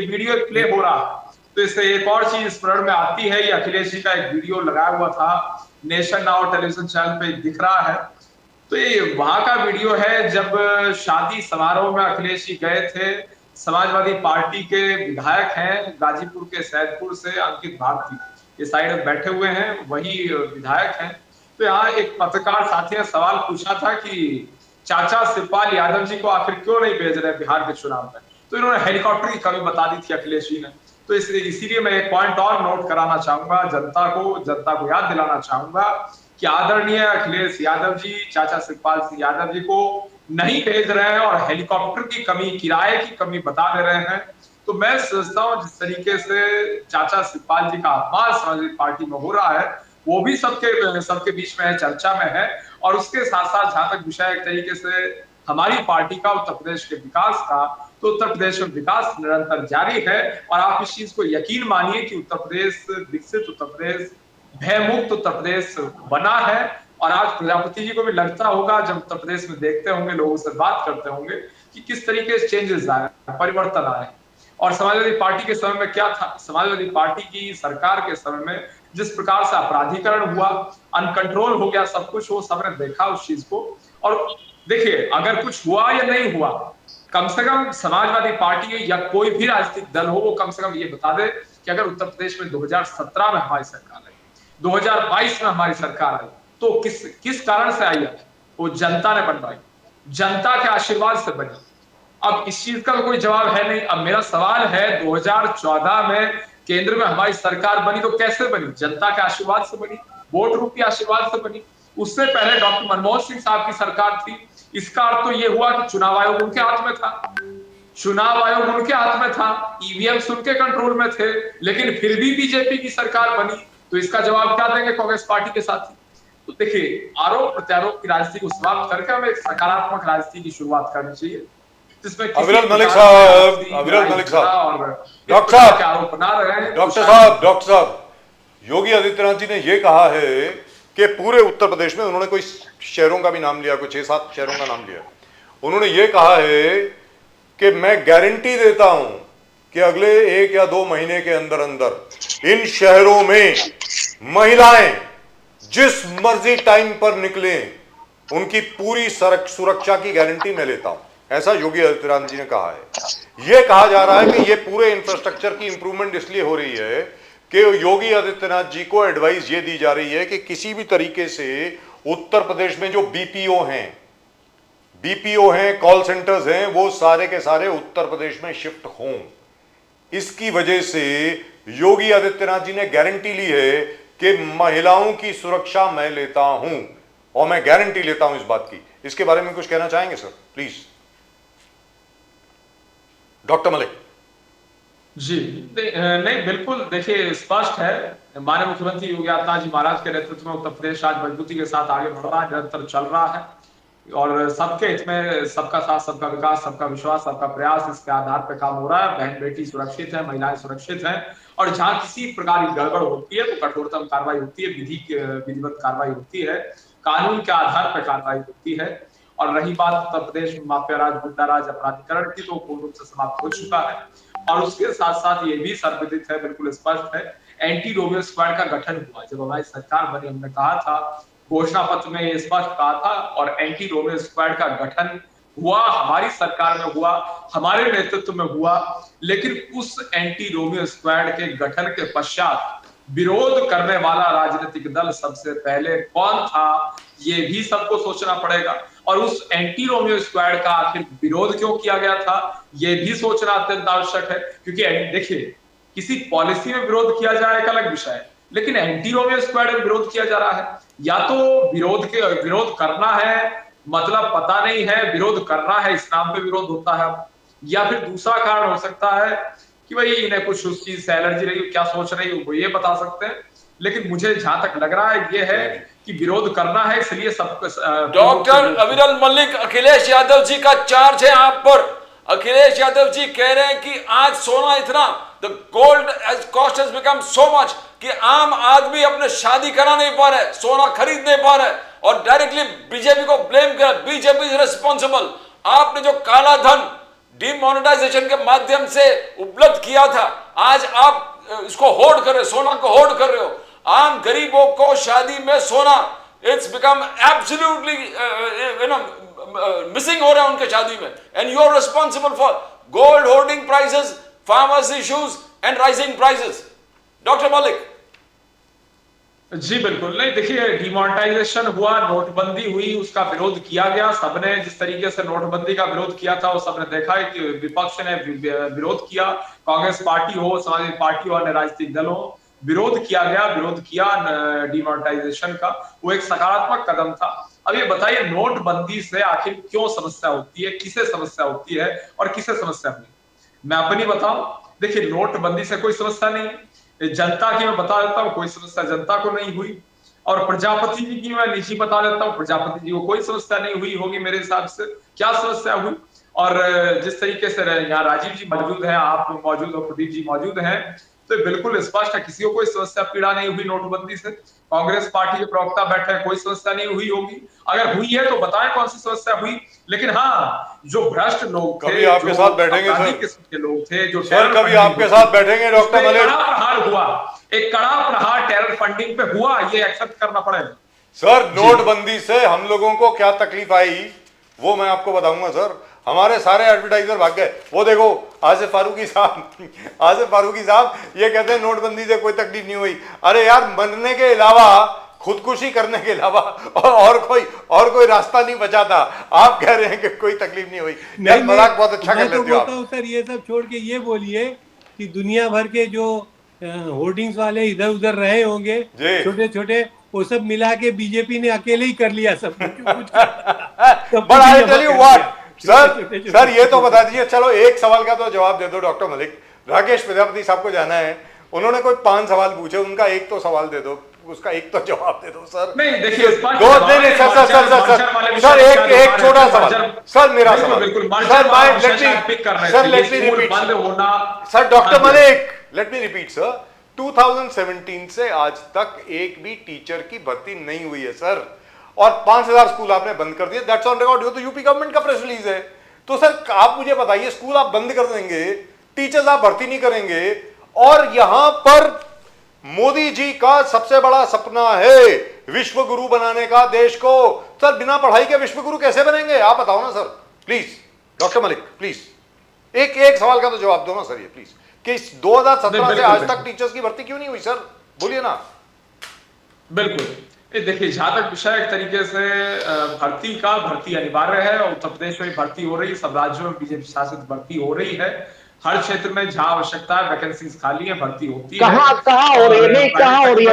वीडियो प्ले हो रहा है, तो इससे एक और चीज स्मरण में आती है। ये अखिलेश जी का एक वीडियो लगाया हुआ था, नेशन नाउ टेलीविजन चैनल पे दिख रहा है। तो ये वहां का वीडियो है जब शादी समारोह में अखिलेश जी गए थे। समाजवादी पार्टी के विधायक हैं गाजीपुर के सैदपुर से, अंकित भारती, ये साइड में बैठे हुए हैं, वही विधायक हैं। तो यहाँ एक पत्रकार साथी ने सवाल पूछा था कि चाचा शिवपाल यादव जी को आखिर क्यों नहीं भेज रहे बिहार के चुनाव में। तो इन्होंने हेलीकॉप्टर की कमी बता दी थी अखिलेश जी ने। तो इसीलिए मैं एक पॉइंट और नोट कराना चाहूंगा, जनता को याद दिलाना चाहूंगा कि आदरणीय अखिलेश यादव जी चाचा शिवपाल सिंह यादव जी को नहीं भेज रहे हैं और हेलीकॉप्टर की कमी, किराए की कमी बता दे रहे हैं। तो मैं सोचता हूँ जिस तरीके से चाचा शिवपाल जी का अपमान समाजवादी पार्टी में हो रहा है, वो भी सबके बीच में है, चर्चा में है। और उसके साथ साथ जहां तक विषय एक तरीके से हमारी पार्टी का, उत्तर प्रदेश के विकास का, तो उत्तर प्रदेश में विकास निरंतर जारी है। और आप इस चीज को यकीन मानिए कि उत्तर प्रदेश विकसित उत्तर प्रदेश, भयमुक्त उत्तर प्रदेश बना है। और आज प्रजापति जी को भी लगता होगा, जब उत्तर प्रदेश में देखते होंगे, लोगों से बात करते होंगे, कि किस तरीके से चेंजेस आए, परिवर्तन आए। और समाजवादी पार्टी के समय में क्या था, समाजवादी पार्टी की सरकार के समय में जिस प्रकार से अपराधीकरण हुआ, अनकंट्रोल हो गया सब कुछ, वो सबने देखा उस चीज को। और देखिए, अगर कुछ हुआ या नहीं हुआ, कम से कम समाजवादी पार्टी या कोई भी राजनीतिक दल हो, वो कम से कम ये बता दे कि अगर उत्तर प्रदेश में 2017 में हमारी सरकार आई, 2022 में हमारी सरकार आई, तो किस कारण से आई है? वो जनता ने बनवाई, जनता के आशीर्वाद से बनी। अब इस चीज का तो कोई जवाब है नहीं। अब मेरा सवाल है, 2014 में केंद्र में हमारी सरकार बनी तो कैसे बनी? जनता के आशीर्वाद से बनी, वोट रूपी आशीर्वाद से बनी। उससे पहले डॉक्टर मनमोहन सिंह साहब की सरकार थी। इसका अर्थ तो ये हुआ कि चुनाव आयोग उनके हाथ में था, चुनाव आयोग उनके हाथ में था, ईवीएम उनके कंट्रोल में थे, लेकिन फिर भी बीजेपी की सरकार बनी। तो इसका जवाब क्या देंगे कांग्रेस पार्टी के साथी? तो देखिए, आरोप प्रत्यारोप की राजनीति को समाप्त करके हमें एक सकारात्मक राजनीति की शुरुआत करनी चाहिए, जिसमें किसी अविरल मलिक प्रकार की साहब, आपसी अविरल लड़ाई मलिक झगड़ा साहब, और इस डॉक्टर प्रकार साहब, के आरोप ना रहे। डॉक्टर साहब, योगी आदित्यनाथ जी ने यह कहा है कि पूरे उत्तर प्रदेश में, उन्होंने कोई शहरों का भी नाम लिया, कोई 6-7 शहरों का नाम लिया, उन्होंने ये कहा है कि मैं गारंटी देता हूं कि अगले 1 या 2 महीने के अंदर अंदर इन शहरों में महिलाएं जिस मर्जी टाइम पर निकले उनकी पूरी सुरक्षा की गारंटी मैं लेता हूं। ऐसा योगी आदित्यनाथ जी ने कहा है। यह कहा जा रहा है कि यह पूरे इंफ्रास्ट्रक्चर की इंप्रूवमेंट इसलिए हो रही है कि योगी आदित्यनाथ जी को एडवाइस ये दी जा रही है कि किसी भी तरीके से उत्तर प्रदेश में जो बीपीओ हैं, कॉल सेंटर्स हैं, वो सारे के सारे उत्तर प्रदेश में शिफ्ट हों। इसकी वजह से योगी आदित्यनाथ जी ने गारंटी ली है कि महिलाओं की सुरक्षा मैं लेता हूं, और मैं गारंटी लेता हूं इस बात की। इसके बारे में कुछ कहना चाहेंगे सर, प्लीज? डॉक्टर मलिक जी नहीं, बिल्कुल, देखिए स्पष्ट है, माननीय मुख्यमंत्री योगी आदित्यनाथ जी महाराज के नेतृत्व में उत्तर प्रदेश आज मजबूती के साथ आगे बढ़ रहा है, निरंतर चल रहा है, और सबके हित में सबका साथ, सबका विकास, सबका विश्वास, सबका प्रयास, इसके आधार पर काम हो रहा है। बहन बेटी सुरक्षित है, महिलाएं सुरक्षित हैं, और जहां किसी प्रकार की गड़बड़ होती है तो कठोरतम कार्रवाई होती है, विधिवत कार्रवाई होती है, कानून के आधार पर कार्रवाई होती है। और रही बात उत्तर प्रदेश में माफिया राज, गुंडा राज, अपराधीकरण की, तो पूर्ण रूप से समाप्त हो चुका है। और उसके साथ साथ ये भी सर्वविदित है, बिल्कुल स्पष्ट है, एंटी रोमियो स्क्वाड का गठन हुआ। जब हमारी सरकार बनी, हमने कहा था, घोषणा पत्र में ये स्पष्ट कहा था, और एंटी रोमियो स्क्वाड का गठन हुआ, हमारी सरकार में हुआ, हमारे नेतृत्व में हुआ। लेकिन उस एंटी रोमियो स्क्वाड के गठन के पश्चात विरोध करने वाला राजनीतिक दल सबसे पहले कौन था, ये भी सबको सोचना पड़ेगा। और उस एंटी रोमियो स्क्वाड का आखिर विरोध क्यों किया गया था, ये भी सोचना अत्यंत आवश्यक है। क्योंकि देखिए, किसी पॉलिसी में विरोध किया जाए एक अलग विषय है, लेकिन एंटी रोमियो स्क्वाड में विरोध किया जा रहा है, या तो विरोध करना है, मतलब पता नहीं है, विरोध करना है, इस नाम पे विरोध होता है, या फिर दूसरा कारण हो सकता है कि भाई इन्हें कुछ उस चीज से एलर्जी रही, क्या सोच रही हो वो ये बता सकते हैं। लेकिन मुझे जहां तक लग रहा है ये है कि विरोध करना है, इसलिए सबको। डॉक्टर अविरल मलिक, अखिलेश यादव जी का चार्ज है आप पर। अखिलेश यादव जी कह रहे हैं कि आज सोना इतना, the gold cost has become so much कि आम आदमी अपने शादी करा नहीं पा रहे, सोना खरीद नहीं पा रहे, और डायरेक्टली बीजेपी को ब्लेम किया, बीजेपी इज रिस्पॉन्सिबल। आपने जो काला धन डिमोनेटाइजेशन के माध्यम से उपलब्ध किया था, आज आप इसको होल्ड कर रहे हो, सोना को होल्ड कर रहे हो। आम गरीबों को शादी में सोना, इट्स बिकम एब्सोल्युटली मिसिंग हो रहा है उनके शादी में, and you are responsible for gold holding prices, farmers issues and rising prices. Doctor Malik ji बिल्कुल नहीं, देखिए, डिमोनेटाइजेशन हुआ, नोटबंदी हुई, उसका विरोध किया गया, सबने जिस तरीके से नोटबंदी का विरोध किया था वो सबने देखा है कि विपक्ष ने विरोध किया, कांग्रेस पार्टी हो, समाजवादी पार्टी हो, अन्य राजनीतिक दल हो, विरोध किया गया, विरोध किया डिमोनेटाइजेशन का, वो एक सकारात्मक कदम था। अब ये बताइए, नोटबंदी से आखिर क्यों समस्या होती है, किसे समस्या होती है और किसे समस्या हुई? मैं अपनी बताऊं, देखिए, नोटबंदी से कोई समस्या नहीं है, जनता की मैं बता देता हूँ, कोई समस्या जनता को नहीं हुई। और प्रजापति जी की मैं निजी बता देता हूँ, प्रजापति जी को कोई समस्या नहीं हुई होगी मेरे हिसाब से। क्या समस्या हुई? और जिस तरीके से यहाँ राजीव जी मौजूद हैं, आप मौजूद हो, प्रदीप जी मौजूद हैं, तो बिल्कुल स्पष्ट है, किसी को कोई समस्या पीड़ा नहीं हुई नोटबंदी से। कांग्रेस पार्टी के प्रवक्ता बैठे हैं, कोई समस्या नहीं हुई होगी, अगर हुई है तो बताएं कौन सी समस्या हुई। लेकिन हाँ, जो भ्रष्ट लोग थे, कभी आपके साथ बैठेंगे सर, किस्म के लोग थे, जो सर कभी आपके साथ बैठेंगे डॉक्टर मलिक, प्रहार हुआ, एक कड़ा प्रहार टेरर फंडिंग पे हुआ, ये एक्सेप्ट करना पड़ेगा। सर नोटबंदी से हम लोगों को क्या तकलीफ आई वो मैं आपको बताऊंगा सर। हमारे सारे एडवर्टाइजर भाग गए। वो देखो आसिफ फारूकी साहब ये कहते हैं नोटबंदी से कोई तकलीफ नहीं हुई। अरे यार, मरने के अलावा, खुदकुशी करने के अलावा और कोई रास्ता नहीं बचा था। आप कह रहे हैं कि कोई तकलीफ नहीं हुई। यार मजाक बहुत अच्छा कर लेते हो आप। सर ये सब छोड़ के ये बोलिए कि दुनिया भर के जो होर्डिंग्स वाले इधर उधर रहे होंगे छोटे छोटे, वो सब मिला के बीजेपी ने अकेले ही कर लिया सब कुछ। But I tell you what, sir ये तो बता दीजिए, चलो एक सवाल का तो जवाब दे दो डॉक्टर मलिक। राकेश प्रजापति साहब को जाना है, उन्होंने कोई 5 सवाल पूछे, उनका एक तो सवाल दे दो, उसका एक तो जवाब दे दो सर। नहीं देखिए सर एक छोटा सवाल सर, मेरा सवाल sir, let me repeat sir, doctor Malik let me repeat sir, 2017 से आज तक एक भी टीचर की भर्ती नहीं हुई है सर, और 5000 स्कूल आपने बंद कर दिए, दैट्स ऑन रिकॉर्ड। तो यूपी गवर्नमेंट का प्रेस रिलीज है। तो सर आप मुझे बताइए, स्कूल आप बंद कर देंगे, टीचर्स आप भर्ती नहीं करेंगे, और यहां पर मोदी जी का सबसे बड़ा सपना है विश्व गुरु बनाने का देश को। सर बिना पढ़ाई के विश्व गुरु कैसे बनेंगे, आप बताओ ना sir please. Doctor Malik please एक सवाल का तो जवाब दो ना सर, ये प्लीज, कि 2017 से आज तक टीचर्स की भर्ती क्यों नहीं हुई सर, बोलिए ना। बिल्कुल, ये देखिए जहां तक विषय एक तरीके से भर्ती अनिवार्य है, और उत्तर प्रदेश में भर्ती हो रही है, सब राज्यों में बीजेपी शासित भर्ती हो रही है, हर क्षेत्र में जहां आवश्यकता है वैकेंसीज खाली है, भर्ती होती है। कहाँ हो रही है? नहीं, कहाँ हो रही है?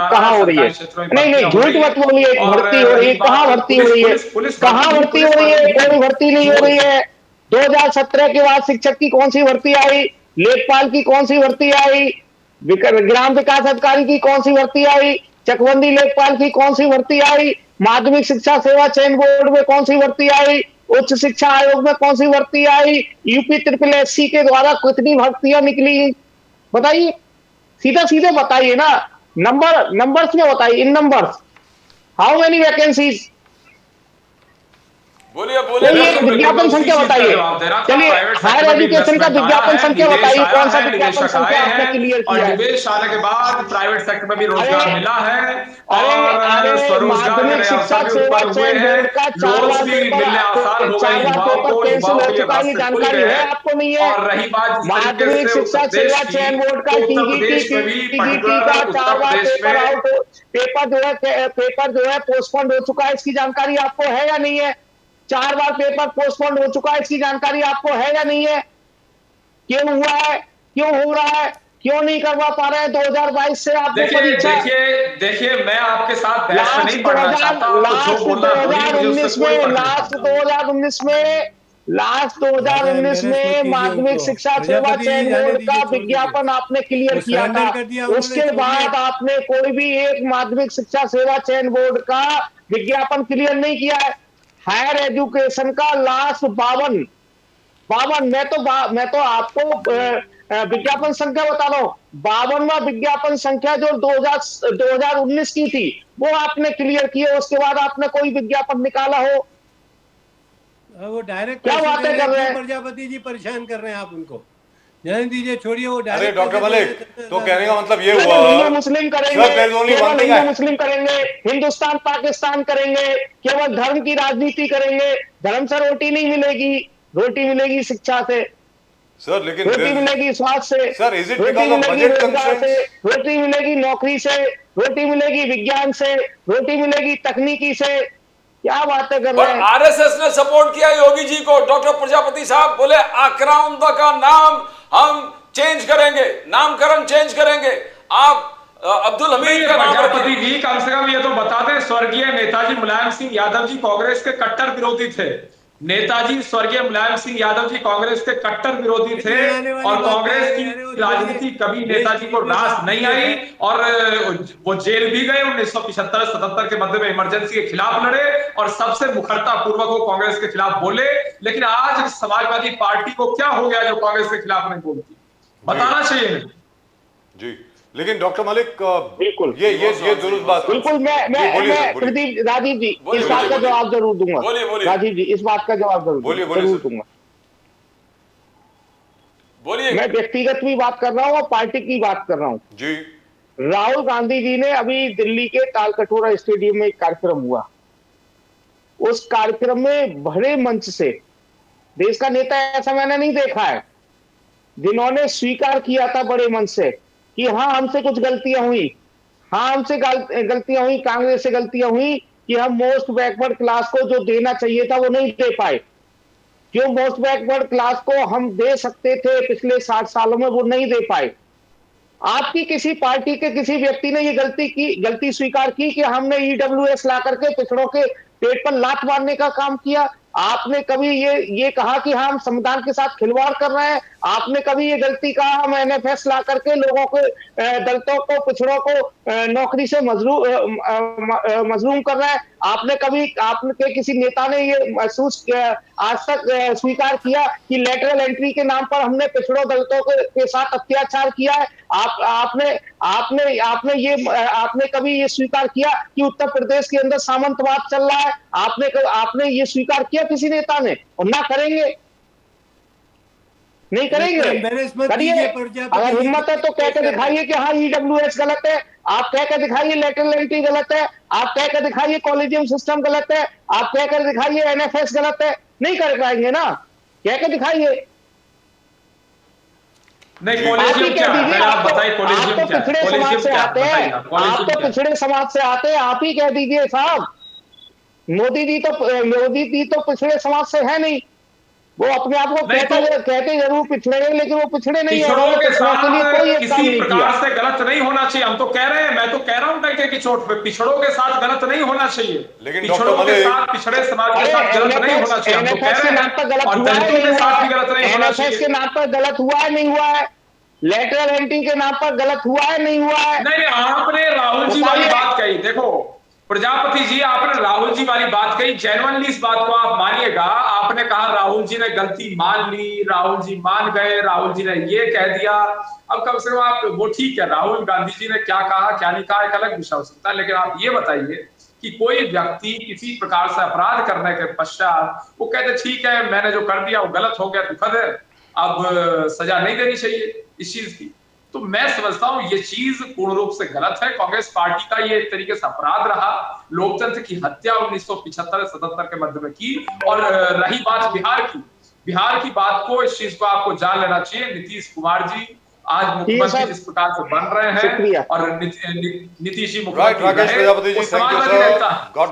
कहाँ हो रही है? नहीं झूठ मत बोलिए, भर्ती हो रही है, कहाँ भर्ती हो रही है? कहाँ भर्ती हो रही है? कोई भर्ती नहीं हो रही है। 2017 के बाद शिक्षक की कौन सी भर्ती आई, लेखपाल की कौन सी भर्ती आई, ग्राम विकास अधिकारी की कौन सी भर्ती आई, चकबंदी लेखपाल की कौन सी भर्ती आई, माध्यमिक शिक्षा सेवा चयन बोर्ड में कौन सी भर्ती आई, उच्च शिक्षा आयोग में कौन सी भर्ती आई, यूपी SSSC के द्वारा कितनी भर्तियां निकली, बताइए, सीधा सीधे बताइए ना, नंबर्स में बताइए, इन नंबर्स, हाउ मेनी वैकेंसीज, बोलिए विज्ञापन संख्या बताइए। चलिए हायर एजुकेशन का विज्ञापन संख्या बताइए, कौन सा विज्ञापन संख्या आपने क्लियर किया है? निवेश आने के बाद प्राइवेट सेक्टर में भी रोजगार मिला है, और माध्यमिक शिक्षा सेवा चयन बोर्ड का 4 बार पेपर कैंसिल हो चुका है, जानकारी है आपको? नहीं है। और रही बात माध्यमिक शिक्षा सेवा चयन बोर्ड का TGT का 4 बार पेपर जो है पोस्टपोन्ड हो चुका है, इसकी जानकारी आपको है या नहीं है? 4 बार पेपर पोस्टपोन्ड हो चुका है, इसकी जानकारी आपको है या नहीं है? क्यों हुआ है, क्यों हो रहा है, क्यों नहीं करवा पा रहे हैं? 2022 से आपने परीक्षा, देखिए मैं आपके साथ बहस में नहीं पढ़ना चाहता, लास्ट 2019 में माध्यमिक शिक्षा सेवा चयन बोर्ड का विज्ञापन आपने क्लियर किया था, उसके बाद आपने कोई भी एक माध्यमिक शिक्षा सेवा चयन बोर्ड का विज्ञापन क्लियर नहीं किया है। हायर एजुकेशन का लास्ट 52 मैं तो आपको विज्ञापन संख्या बता रहा हूं, 52वां विज्ञापन संख्या जो 2019 की थी वो आपने क्लियर किया, उसके बाद आपने कोई विज्ञापन निकाला हो? वो डायरेक्ट क्या बातें कर रहे हैं? प्रजापति जी परेशान कर रहे हैं आप उनको, जाने दीजिए, छोड़िए वो डायरेक्ट। अरे डॉक्टर मलिक, तो कहने का मतलब ये हुआ, हिंदू मुस्लिम करेंगे, हिंदू मुस्लिम करेंगे, हिंदुस्तान पाकिस्तान करेंगे, केवल धर्म की राजनीति करेंगे, धर्म से रोटी नहीं मिलेगी, रोटी मिलेगी शिक्षा से सर, लेकिन रोटी मिलेगी स्वास्थ्य से sir, is it roti because of मिलेगी बजट रोजगार से, कंस्ट्रेंट्स? रोटी मिलेगी नौकरी से, रोटी मिलेगी विज्ञान से, रोटी मिलेगी तकनीकी से, क्या बातें कर रहे हैं? आरएसएस ने सपोर्ट किया योगी जी को। डॉक्टर प्रजापति साहब बोले आक्रांता का नाम हम चेंज करेंगे, नामकरण चेंज करेंगे, आप अब्दुल हमीद का नाम प्रजापति जी कम से कम ये तो बता दें, स्वर्गीय नेताजी मुलायम सिंह यादव जी कांग्रेस के कट्टर विरोधी थे। नेताजी स्वर्गीय मुलायम सिंह यादव जी कांग्रेस के कट्टर विरोधी थे, और कांग्रेस की राजनीति कभी नेताजी को रास नहीं आई, और वो जेल भी गए। 1975-77 के मध्य में इमरजेंसी के खिलाफ लड़े और सबसे मुखरता पूर्वक वो कांग्रेस के खिलाफ बोले। लेकिन आज समाजवादी पार्टी को क्या हो गया जो कांग्रेस के खिलाफ नहीं बोलती, बताना चाहिए जी। लेकिन डॉक्टर मलिक, बिल्कुल ये दुरुस्त बात, बिल्कुल मैं प्रदीप राजीव जी इस बात का जवाब जरूर दूंगा। राजीव जी इस बात का जवाब जरूर दूंगा। बोलिए। मैं व्यक्तिगत भी बात कर रहा हूँ और पार्टी की बात कर रहा हूँ जी। राहुल गांधी जी ने अभी दिल्ली के तालकटोरा स्टेडियम में एक कार्यक्रम हुआ, उस कार्यक्रम में भरे मंच से देश का नेता ऐसा मैंने नहीं देखा है जिन्होंने स्वीकार किया था बड़े मंच से कि हाँ हमसे कुछ गलतियां हुई, हाँ हमसे गलतियां हुई, कांग्रेस से गलतियां हुई कि हम मोस्ट बैकवर्ड क्लास को जो देना चाहिए था वो नहीं दे पाए, जो मोस्ट बैकवर्ड क्लास को हम दे सकते थे पिछले 60 सालों में वो नहीं दे पाए। आपकी किसी पार्टी के किसी व्यक्ति ने ये गलती स्वीकार की कि हमने EWS ला करके पिछड़ों के पेट पर लात मारने का काम किया? आपने कभी ये कहा कि हम संविधान के साथ खिलवाड़ कर रहे हैं? आपने कभी ये गलती कहा हम एनएफएस ला करके लोगों को, दलितों को, पिछड़ों को नौकरी से मजलूम कर रहे हैं? आपने कभी, आपके किसी नेता ने ये महसूस आज तक स्वीकार किया कि लेटरल एंट्री के नाम पर हमने पिछड़ों दलितों के साथ अत्याचार किया है? आपने कभी ये स्वीकार किया कि उत्तर प्रदेश के अंदर सामंतवाद चल रहा है? आपने ये स्वीकार किया किसी नेता ने? और ना करेंगे, नहीं करेंगे, करिए। अगर हिम्मत है तो कह के दिखाइए कि हाँ ईडब्ल्यूएस गलत है, आप कह के दिखाइए लेटरल एंट्री गलत है, आप कह के दिखाइए कॉलेजियम सिस्टम गलत है, आप कह कर दिखाइए एनएफएस गलत है। नहीं कर पाएंगे ना, कह के दिखाइए। नहीं, कॉलेजियम क्या है? आप बताइए, कॉलेजियम क्या है? पिछड़े समाज से आते हैं, आप तो पिछड़े समाज से आते हैं, आप ही कह दीजिए साहब। मोदी जी तो पिछड़े समाज से है नहीं, वो अपने आप को कहते जरूर पिछड़े हैं, लेकिन वो पिछड़े नहीं है। पिछड़ों के साथ कोई किसी प्रकार से गलत नहीं होना चाहिए, हम तो कह रहे हैं, मैं तो कह रहा हूं डंके की चोट पे, पिछड़ों के साथ गलत नहीं होना चाहिए, लेकिन पिछड़ों के साथ, पिछड़े समाज के साथ गलत नहीं होना चाहिए, हम तो कह रहे हैं। और दलितों के साथ भी गलत नहीं होना चाहिए। के नाम पर गलत हुआ है, नहीं हुआ है? लेटरल एंट्री के नाम पर गलत हुआ है, नहीं हुआ है? नहीं, आपने राहुल जी वाली बात कही, देखो प्रजापति जी, आपने राहुल जी वाली बात कही, जेन्युइनली इस बात को आप मानिएगा। आपने कहा राहुल जी ने गलती मान ली, राहुल जी मान गए, राहुल जी ने ये कह दिया। अब कम से कम आप, वो ठीक है, राहुल गांधी जी ने क्या कहा क्या नहीं कहा एक अलग विषय हो सकता है, लेकिन आप ये बताइए कि कोई व्यक्ति किसी प्रकार से अपराध करने के पश्चात वो कहते ठीक है मैंने जो कर दिया वो गलत हो गया, दुखद है, अब सजा नहीं देनी चाहिए इस चीज की। तो मैं समझता हूं ये चीज पूर्ण रूप से गलत है। कांग्रेस पार्टी का ये एक तरीके से अपराध रहा, लोकतंत्र की हत्या 1975-77 के मध्य में की। और रही बात बिहार की बात को, इस चीज को आपको जान लेना चाहिए। नीतीश कुमार जी आज मुख्यमंत्री जिस प्रकार से बन रहे हैं, और नीतीश जी मुख्यमंत्री समाजवादी नेता,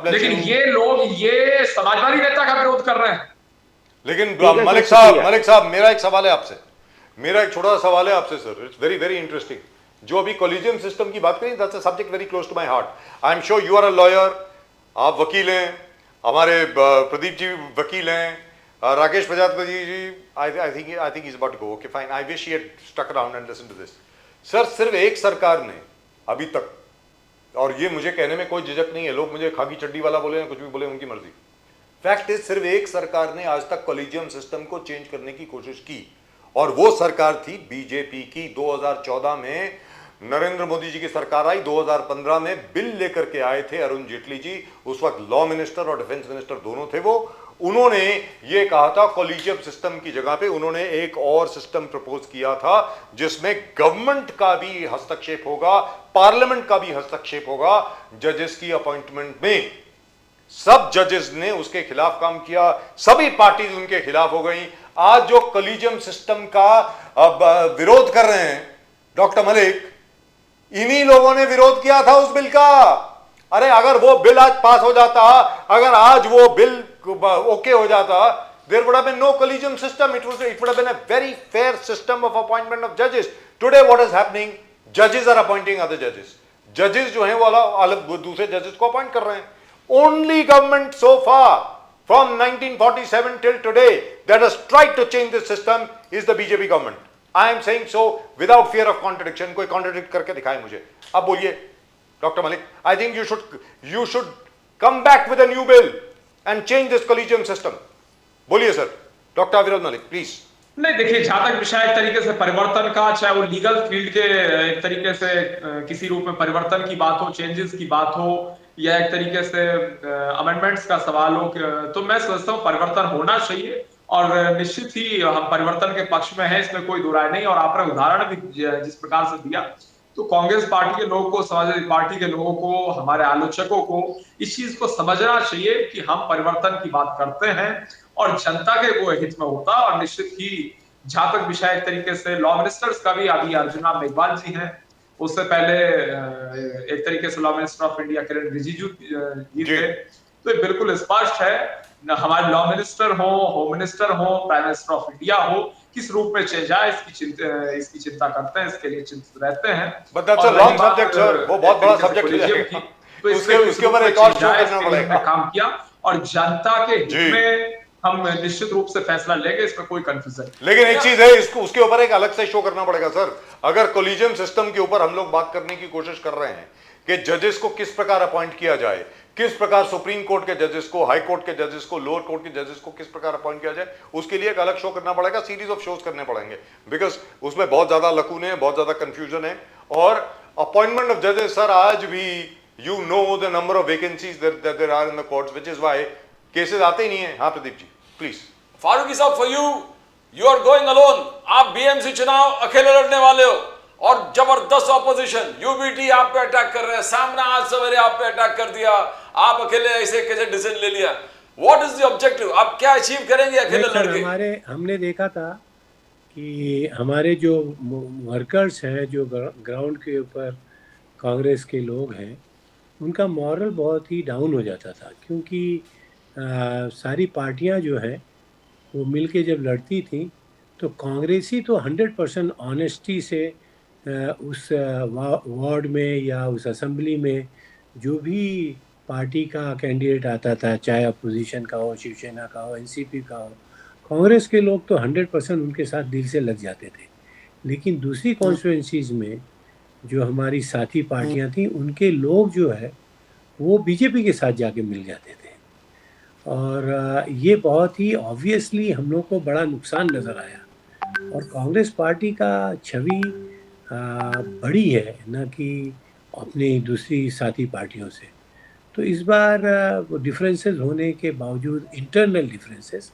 लेकिन ये लोग ये समाजवादी नेता का विरोध कर रहे हैं। लेकिन मलिक साहब मेरा एक सवाल है आपसे, मेरा एक छोटा सा सवाल है आपसे sir, it's very very interesting. जो अभी कॉलेजियम सिस्टम की बात करें, that's a subject very close to my heart. I am sure you are a lawyer, आप वकील हैं, हमारे प्रदीप जी वकील हैं, Rakesh Prajapati ji, I think is about to go, okay fine, I wish he had stuck around and listen to this. Sir, सिर्फ एक सरकार ने अभी तक, और ये मुझे कहने में कोई झिझक नहीं है, लोग मुझे खाकी चड्डी वाला बोले, कुछ भी बोले, उनकी मर्जी। फैक्ट इज, सिर्फ एक सरकार ने आज तक कॉलेजियम सिस्टम को चेंज करने की कोशिश की, और वो सरकार थी बीजेपी की। 2014 में नरेंद्र मोदी जी की सरकार आई, 2015 में बिल लेकर के आए थे अरुण जेटली जी, उस वक्त लॉ मिनिस्टर और डिफेंस मिनिस्टर दोनों थे वो। उन्होंने ये कहा था कॉलेजियम सिस्टम की जगह पे उन्होंने एक और सिस्टम प्रपोज किया था जिसमें गवर्नमेंट का भी हस्तक्षेप होगा, पार्लियामेंट का भी हस्तक्षेप होगा जजेस की अपॉइंटमेंट में। सब जजेस ने उसके खिलाफ काम किया, सभी पार्टीज उनके खिलाफ हो गई। आज जो कॉलेजियम सिस्टम का विरोध कर रहे हैं डॉक्टर मलिक, इन्हीं लोगों ने विरोध किया था उस बिल का। अरे अगर वो बिल आज पास हो जाता, अगर आज वो बिल ओके हो जाता, there would have been no collegium system. It would have been a very fair system of appointment of judges. Today what is happening? Judges are appointing other judges. Judges जो हैं वो अलग दूसरे judges को appoint कर रहे हैं। Only government so far from 1947 till today that has tried to change this system is the BJP government. I am saying so without fear of contradiction. कोई contradict करके दिखाए मुझे। अब बोलिए doctor Malik, I think you should come back with a new bill and change this collegium system. बोलिए sir, doctor अविरल Malik please. नहीं, देखिए, जहां तक विषय एक तरीके से परिवर्तन का, चाहे वो लीगल फील्ड के एक तरीके से किसी रूप में परिवर्तन की बात हो, चेंजेस की बात हो, या एक तरीके से अमेंडमेंट्स का सवाल हो, तो मैं समझता हूँ परिवर्तन होना चाहिए, और निश्चित ही हम परिवर्तन के पक्ष में हैं, इसमें कोई दो राय नहीं। और आपने उदाहरण भी जिस प्रकार से दिया, तो कांग्रेस पार्टी के लोगों को, समाजवादी पार्टी के लोगों को, हमारे आलोचकों को इस चीज को समझना चाहिए कि हम परिवर्तन की बात करते हैं और जनता के वो हित में होता। और निश्चित ही जहां तक विषय एक तरीके से लॉ मिनिस्टर्स का भी, अभी अर्जुना मेघवाल जी हैं, उससे पहले एक तरीके से लॉ मिनिस्टर ऑफ इंडिया किरण रिजिजू जी थे। तो ये बिल्कुल स्पष्ट है, हमारे लॉ मिनिस्टर हो, होम मिनिस्टर हो, प्राइम मिनिस्टर ऑफ इंडिया हो, किस रूप में चेंज आए इसकी चिंता करते हैं, इसके लिए चिंतित रहते हैं। But that's a long subject, sir. वो बहुत बड़ा सब्जेक्ट है, तो उसके ऊपर एक और शो करना पड़ेगा। काम किया और जनता के हित में हम निश्चित रूप से फैसला लेंगे, इसमें कोई कंफ्यूजन नहीं। लेकिन एक चीज है, इसको उसके ऊपर एक अलग से शो करना पड़ेगा सर। अगर कोलिजियम सिस्टम के ऊपर हम लोग बात करने की कोशिश कर रहे हैं कि जजेस को किस प्रकार अपॉइंट किया जाए, किस प्रकार सुप्रीम कोर्ट के जजेस को, हाई कोर्ट के जजेस को, लोअर कोर्ट के जजेस को किस प्रकार अपॉइंट किया जाए, उसके लिए एक अलग शो करना पड़ेगा, सीरीज ऑफ शोज करने पड़ेंगे, बिकॉज उसमें बहुत ज्यादा लकूने हैं, बहुत ज्यादा कंफ्यूजन है। और अपॉइंटमेंट ऑफ जजेस सर, आज भी you know the number of vacancies that there are in the courts, which is why cases आते ही नहीं है। हाँ प्रदीप जी प्लीज। फारूकी साहब, for you are going alone. आप बीएमसी चुनाव अकेले लड़ने वाले हो और जबरदस्त ऑपोजिशन, यूबीटी आप पे अटैक कर रहे हैं, सामना आज सवेरे आप पे अटैक कर दिया, आप अकेले ऐसे कैसे डिसीजन ले लिया? What is the objective? आप क्या अचीव करेंगे अकेले लड़के? हमने देखा था कि हमारे जो वर्कर्स हैं, जो ग्राउंड के ऊपर कांग्रेस के लोग हैं, उनका मॉरल बहुत ही डाउन हो जाता था, क्योंकि सारी पार्टियां जो है वो मिलके जब लड़ती थी तो कांग्रेसी तो 100% ऑनेस्टी से उस वार्ड में या उस असेंबली में जो भी पार्टी का कैंडिडेट आता था, चाहे अपोजिशन का हो, शिवसेना का हो, एनसीपी का हो, कांग्रेस के लोग तो 100% उनके साथ दिल से लग जाते थे। लेकिन दूसरी कॉन्स्टिट्यूंसीज में जो हमारी साथी पार्टियां थी, उनके लोग जो है वो बीजेपी के साथ जाके मिल जाते थे, और ये बहुत ही ऑब्वियसली हम लोग को बड़ा नुकसान नज़र आया। और कांग्रेस पार्टी का छवि बड़ी है, ना कि अपनी दूसरी साथी पार्टियों से। तो इस बार वो डिफरेंसेस होने के बावजूद, इंटरनल डिफरेंसेस,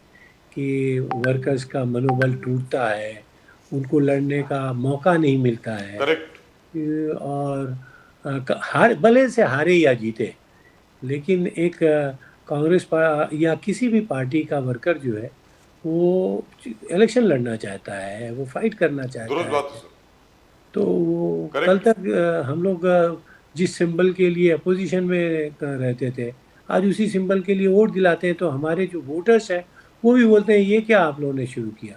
कि वर्कर्स का मनोबल टूटता है, उनको लड़ने का मौका नहीं मिलता है। करेक्ट। और हार, भले से हारे या जीते, लेकिन एक कांग्रेस या किसी भी पार्टी का वर्कर जो है वो इलेक्शन लड़ना चाहता है, वो फाइट करना चाहता है। तो कल तक हम लोग जिस सिंबल के लिए अपोजिशन में रहते थे, आज उसी सिंबल के लिए वोट दिलाते हैं। तो हमारे जो वोटर्स हैं वो भी बोलते हैं ये क्या आप लोगों ने शुरू किया,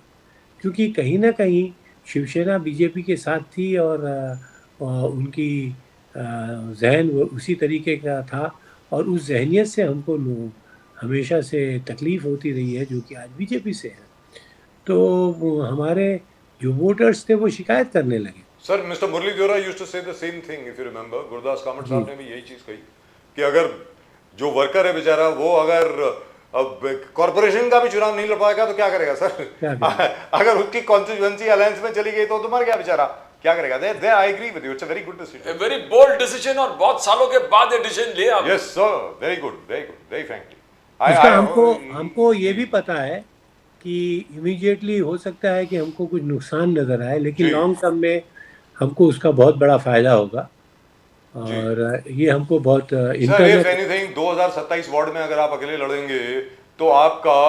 क्योंकि कहीं ना कहीं शिवसेना बीजेपी के साथ थी और उनकी जहन उसी तरीके का था, और उस जहनियत से हमको हमेशा से तकलीफ़ होती रही है, जो कि आज बीजेपी से है। तो हमारे जो वोटर्स थे वो शिकायत करने लगे। Sir, mister Murli Deora used to say the same thing, if you remember. Gurudas Kamat साहब ने भी यही चीज़ कही कि अगर जो वर्कर है बेचारा, वो अगर अब कॉर्पोरेशन का भी चुनाव नहीं लड़ पाएगा तो क्या करेगा सर? अगर उसकी कॉन्स्टिट्यूएंसी अलायंस में चली गई तो मर गया बेचारा, क्या करेगा? I agree with you, it's a very good decision, very bold decision, और बहुत सालों के बाद ये डिसीजन लिया। Yes sir, very good, very frankly. हमको ये भी पता है कि इमीडिएटली हो सकता है कि हमको कुछ नुकसान नजर आए, लेकिन लॉन्ग टर्म में हमको उसका बहुत बड़ा फायदा होगा, और ये हमको बहुत इफ एनीथिंग 2027 वार्ड में अगर आप अकेले लड़ेंगे तो आपका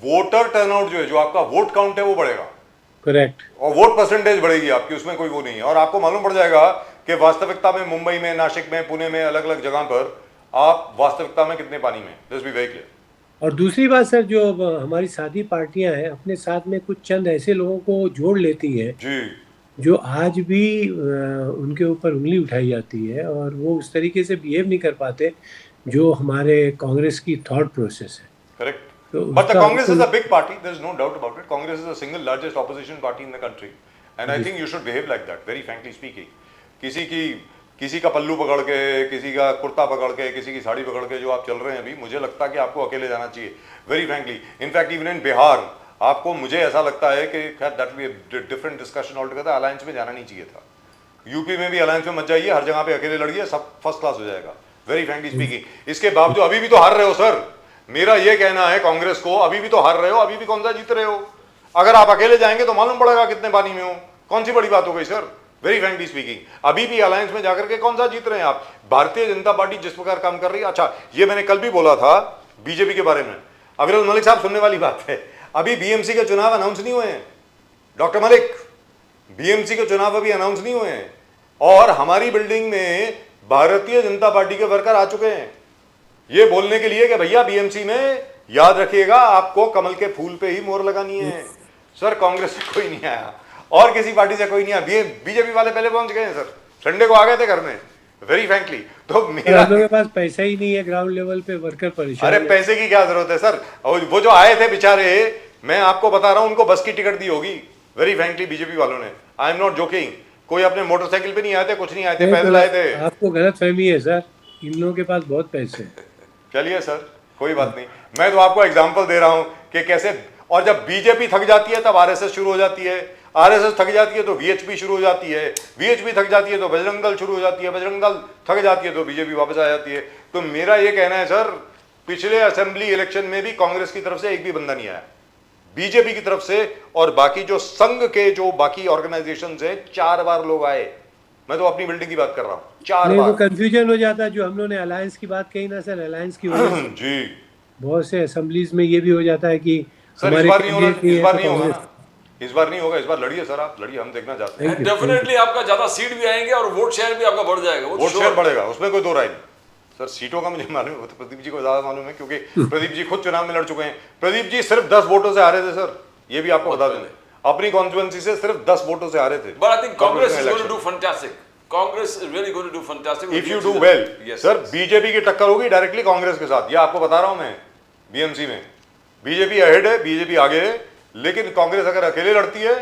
वोटर टर्नआउट जो है, जो आपका वोट काउंट है, वो बढ़ेगा। करेक्ट। और वोट परसेंटेज बढ़ेगी आपकी, उसमें कोई वो नहीं है। और आपको मालूम पड़ जाएगा कि वास्तविकता में मुंबई में, नासिक में, पुणे में, अलग अलग जगह पर आप वास्तविकता में कितने पानी में, लेट्स बी वेरी क्लियर। और दूसरी बात सर, जो हमारी साथी पार्टियां हैं, अपने साथ में कुछ चंद ऐसे लोगों को जोड़ लेती हैं जी, जो आज भी उनके ऊपर उंगली उठाई जाती है, और वो उस तरीके से बिहेव नहीं कर पाते जो हमारे कांग्रेस की थॉट प्रोसेस है। Correct. But the Congress is a big party, there is no doubt about it. Congress is the single largest opposition party in the country, and I think you should behave like that, very frankly speaking. किसी का पल्लू पकड़ के, किसी का कुर्ता पकड़ के, किसी की साड़ी पकड़ के जो आप चल रहे हैं अभी, मुझे लगता है कि आपको अकेले जाना चाहिए, very frankly. In fact even in Bihar आपको, मुझे ऐसा लगता है कि खैर that be a different discussion all together, alliance में जाना नहीं चाहिए था। यूपी में भी अलायंस में मत जाइए, हर जगह पे अकेले लड़िए, सब फर्स्ट क्लास हो जाएगा, वेरी फ्रैंकली स्पीकिंग। इसके बावजूद अभी भी तो हार रहे हो सर, मेरा ये कहना है कांग्रेस को, अभी भी तो हार रहे हो, अभी भी कौन सा जीत रहे हो? अगर आप अकेले जाएंगे तो मालूम पड़ेगा कितने पानी में हो, कौन सी बड़ी बात हो गई सर, वेरी फ्रैंकली स्पीकिंग। अभी भी अलायंस में जाकर के कौन सा जीत रहे हैं आप? भारतीय जनता पार्टी जिस प्रकार काम कर रही है, अच्छा ये मैंने कल भी बोला था बीजेपी के बारे में, अविरल मलिक साहब सुनने वाली बात है, अभी बीएमसी के चुनाव अनाउंस नहीं हुए हैं, डॉक्टर मलिक, बीएमसी के चुनाव अभी अनाउंस नहीं हुए हैं, और हमारी बिल्डिंग में भारतीय जनता पार्टी के वर्कर आ चुके हैं ये बोलने के लिए कि भैया बीएमसी में याद रखिएगा आपको कमल के फूल पे ही मोहर लगानी है। सर कांग्रेस से कोई नहीं आया और किसी पार्टी से कोई नहीं आया, बीजेपी वाले पहले पहुंच गए हैं सर, संडे को आ गए थे घर में, वेरी फ्रैंकली। तो और मेरा, हम लोगों के पास पैसा ही नहीं है, ग्राउंड लेवल पे वर्कर परेशान अरे है। पैसे की क्या जरूरत है सर, और वो जो आए थे बेचारे, मैं आपको बता रहा हूं उनको बस की टिकट दी होगी, वेरी फ्रैंकली बीजेपी वालों ने, आई एम नॉट जोकिंग। कोई अपने मोटरसाइकिल पे नहीं आए थे, कुछ नहीं आए थे, नहीं, पैदल आए थे। तो आपको गलत फहमी है सर, इन लोगों के पास बहुत पैसे हैं। चलिए सर, कोई बात नहीं, मैं तो आपको एग्जांपल दे रहा हूं कि कैसे, और जब बीजेपी थक जाती है तब आरएसएस शुरू हो जाती है, आरएसएस थक जाती है तो वीएचपी शुरू हो जाती है, वीएचपी थक जाती है तो बजरंग दल शुरू हो जाती है, बजरंग दल थक जाती है तो बीजेपी वापस आ जाती है। तो मेरा ये कहना है सर, पिछले असेंबली इलेक्शन में भी कांग्रेस की तरफ से एक भी बंदा नहीं आया, बीजेपी की तरफ से और बाकी जो संघ के जो बाकी ऑर्गेनाइजेशन है 4 बार लोग आए, मैं तो अपनी बिल्डिंग की बात कर रहा हूं, 4 नहीं, वो बार। कंफ्यूजन हो जाता है, जो हम लोग ने अलायंस की बात कही ना सर, अलायंस की वजह से जी बहुत से असेंबलीज में ये भी हो जाता है कि सर, इस हमारे बार नहीं होगा, कैंडिडेट नहीं इस है बार तो नहीं होगा कांग्रेस। ना, इस बार नहीं होगा, इस बार लड़िए सर, आप लड़िए, हम देखना चाहते हैं। Thank you, डेफिनेटली आपका ज्यादा सीट भी आएंगे और वोट शेयर भी आपका बढ़ जाएगा, वो वोट sure शेयर है। बढ़ेगा, उसमें कोई दो राय नहीं सर। सीटों का मुझे मालूम है, वो तो प्रदीप जी को ज्यादा मालूम है, क्योंकि प्रदीप जी खुद चुनाव में लड़ चुके हैं। प्रदीप जी सिर्फ 10 वोटों से हारे थे सर, ये भी आपको बता दें, अपनी कॉन्स्टिट्यूएंसी से सिर्फ 10 वोटों से हारे थे। But I think Congress is going to election. do fantastic. Congress is really going to do fantastic. If you do well Yes, sir, yes. BJP की टक्कर होगी डायरेक्टली कांग्रेस के साथ, ये आपको बता रहा हूं मैं। बीएमसी में बीजेपी अहेड है, बीजेपी आगे है, लेकिन कांग्रेस अगर अकेले लड़ती है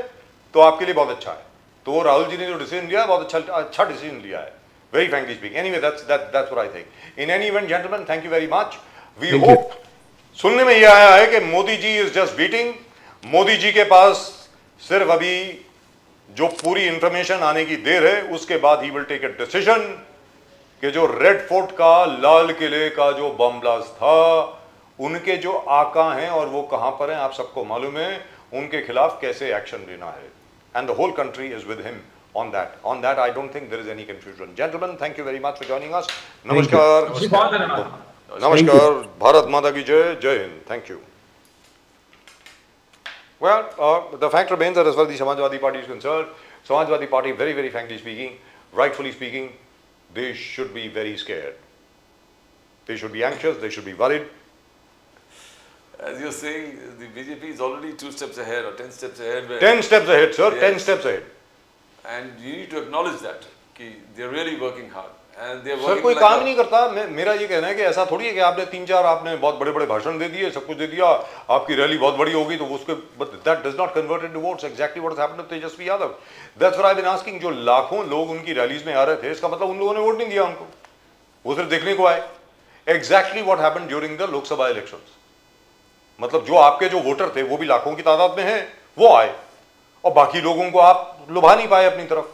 तो आपके लिए बहुत अच्छा है। तो राहुल जी ने जो डिसीजन लिया है, बहुत अच्छा डिसीजन लिया है, very frankly speaking. Anyway that's what I think. In any event gentleman, thank you very much. We Thank you. Hope, सुनने में ये आया है कि Modi ji is just waiting, Modi ji के पास सिर्फ अभी जो पूरी इंफॉर्मेशन आने की देर है, उसके बाद ही विल टेक ए डिसीजन कि जो रेड फोर्ट का, लाल किले का जो बम ब्लास्ट था, उनके जो आका हैं और वो कहां पर हैं आप सबको मालूम है, उनके खिलाफ कैसे एक्शन लेना है। And the whole country is with him on that. I don't think there is any confusion. Gentlemen, thank you very much for joining us. Namaskar. जी, बहुत धन्यवाद। Namaskar. Bharat Mata ki jai. Jai Hind. Thank you. Well, the fact remains that as far as the Samajwadi Party is concerned, Samajwadi Party, very, very frankly speaking, rightfully speaking, they should be very scared. They should be anxious. They should be worried. As you're saying, the BJP is already 2 steps ahead or 10 steps ahead. 10 steps ahead, sir. Yes. 10 steps ahead. And you need to acknowledge that कि they're really working hard and they're sir working कोई like काम a- ही नहीं करता। मेरा ये कहना है कि ऐसा थोड़ी है कि आपने 3-4 आपने बहुत बड़े बड़े भाषण दे दिए, सब कुछ दे दिया, आपकी रैली बहुत बड़ी होगी तो उसके, but that does not convert into votes. Exactly what happened to Tejashwi Yadav. That's what I been asking. जो लाखों लोग उनकी रैलीज में आ रहे थे, इसका मतलब उन लोगों ने वोट नहीं दिया उनको, वो सिर्फ देखने को आए। Exactly what happened during the Lok Sabha elections. मतलब जो आपके जो वोटर थे वो भी लाखों की तादाद में हैं, वो आए और बाकी लोगों को आप लुभा नहीं पाए अपनी तरफ।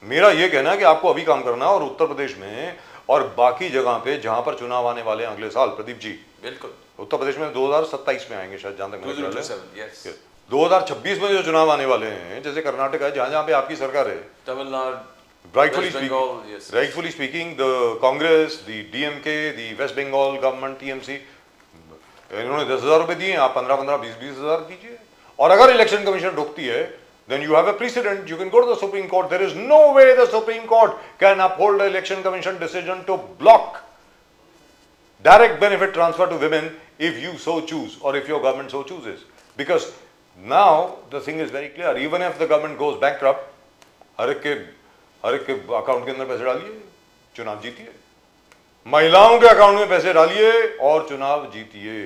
मेरा ये कहना है कि आपको अभी काम करना है, और उत्तर प्रदेश में और बाकी जगह पे जहां पर चुनाव आने वाले हैं अगले साल, प्रदीप जी, बिल्कुल उत्तर प्रदेश में 2027 में आएंगे शायद, जहां तक मुझे ख्याल है। 2027 yes 2026 में जो चुनाव आने वाले हैं, जैसे कर्नाटक है, जहां जहां पे आपकी सरकार है, Tamil Nadu rightfully West speaking, Bengal, yes. rightfully speaking, the Congress, the DMK, the West Bengal government, TMC, इन्होंने 10,000 रुपए दिए, आप 15-15, 20-20 हजार दीजिए। और अगर इलेक्शन कमीशन रोकती है, then you have a precedent. You can go to the Supreme Court. There is no way the Supreme Court can uphold the election commission decision to block direct benefit transfer to women if you so choose, or if your government so chooses. Because now the thing is very clear. Even if the government goes bankrupt, हर एक के account के अंदर पैसे डालिए, चुनाव जीतिए। महिलाओं के account में पैसे डालिए और चुनाव जीतिए।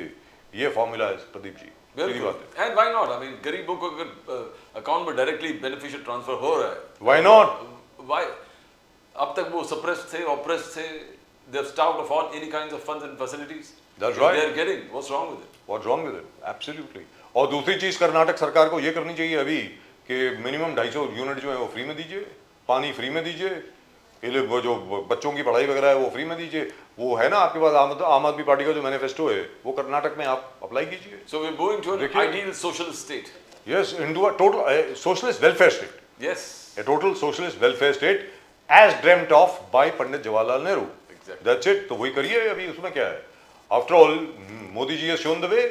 ये फॉर्मूला है प्रदीप जी, सीधी बात है। And why not, I mean गरीबों को अगर अकाउंट में डायरेक्टली बेनिफिशियल ट्रांसफर हो रहा है, Why not? व्हाई अब तक वो सप्रेस्ड थे, ऑप्रेस्ड थे, they have starved of all any kinds of funds and facilities. That's right. They are getting, what's wrong with it? What's wrong with it? Absolutely. और दूसरी चीज कर्नाटक सरकार को ये करनी चाहिए अभी कि मिनिमम 250 यूनिट जो है वो फ्री में दीजिए, पानी फ्री में दीजिए, ये लोग वो जो बच्चों की पढ़ाई वगैरह है वो फ्री में दीजिए। वो है ना आपके पास आम आदमी पार्टी का जो मैनिफेस्टो है, वो कर्नाटक में आप अप्लाई कीजिए। So we are going to an देखिए- ideal social state. Yes, into a total socialist welfare state. Yes A total socialist welfare state as dreamt of by Pandit Jawaharlal Nehru. Exactly. That's it. तो वही करिए अभी, उसमें क्या है? After all, Modi ji has shown the way.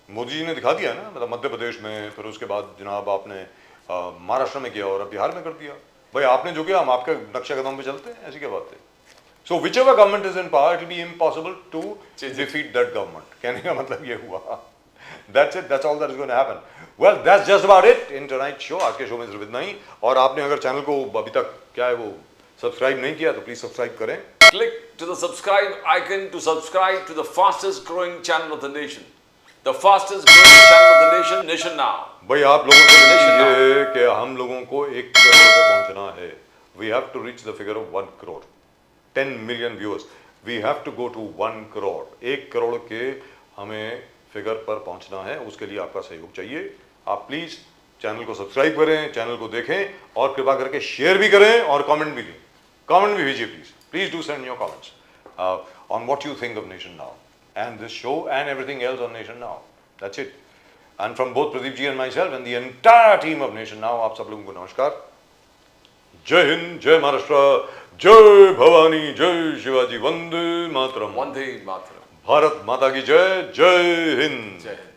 Modi ji ने दिखा दिया ना, मतलब मध्य प्रदेश में, फिर उसके बाद जनाब आपने महाराष्ट्र में किया और अब बिहार में कर दिया। भाई आपने जो किया, हम आपके नक्शे कदम पे चलते हैं, ऐसी क्या बात है? So whichever government is in power, it will be impossible to defeat that government. कहने का मतलब ये हुआ। That's it. That's all that is going to happen. Well, that's just about it in tonight's show. आज के show में सिर्फ इतना ही। और आपने अगर चैनल को अभी तक क्या है वो सब्सक्राइब नहीं किया तो प्लीज सब्सक्राइब करें। Click to the subscribe icon to subscribe to the fastest growing channel of the nation. The fastest growing channel of the nation, Nation Now. भाई आप लोगों से विनती है कि हम लोगों को 1 करोड़ पे पहुंचना है। We have to reach the figure of 1 crore, 10 million viewers. We have to go to 1 crore. 1 crore के हमें फिगर पर पहुंचना है, उसके लिए आपका सहयोग चाहिए। आप प्लीज चैनल को सब्सक्राइब करें, चैनल को देखें और कृपा करके शेयर भी करें और कमेंट भी दें। कमेंट भी भेजिए please. Please do send your comments on what you think of Nation Now and this show and everything else on Nation Now. That's it. And from both Pradeep ji and myself and the entire team of Nation Now, आप सब लोगों को नमस्कार। जय हिंद, जय महाराष्ट्र, जय भवानी, जय Shivaji, Vande Mataram. Vande Mataram. Bharat माता की जय, जय हिंद। Jai Hind.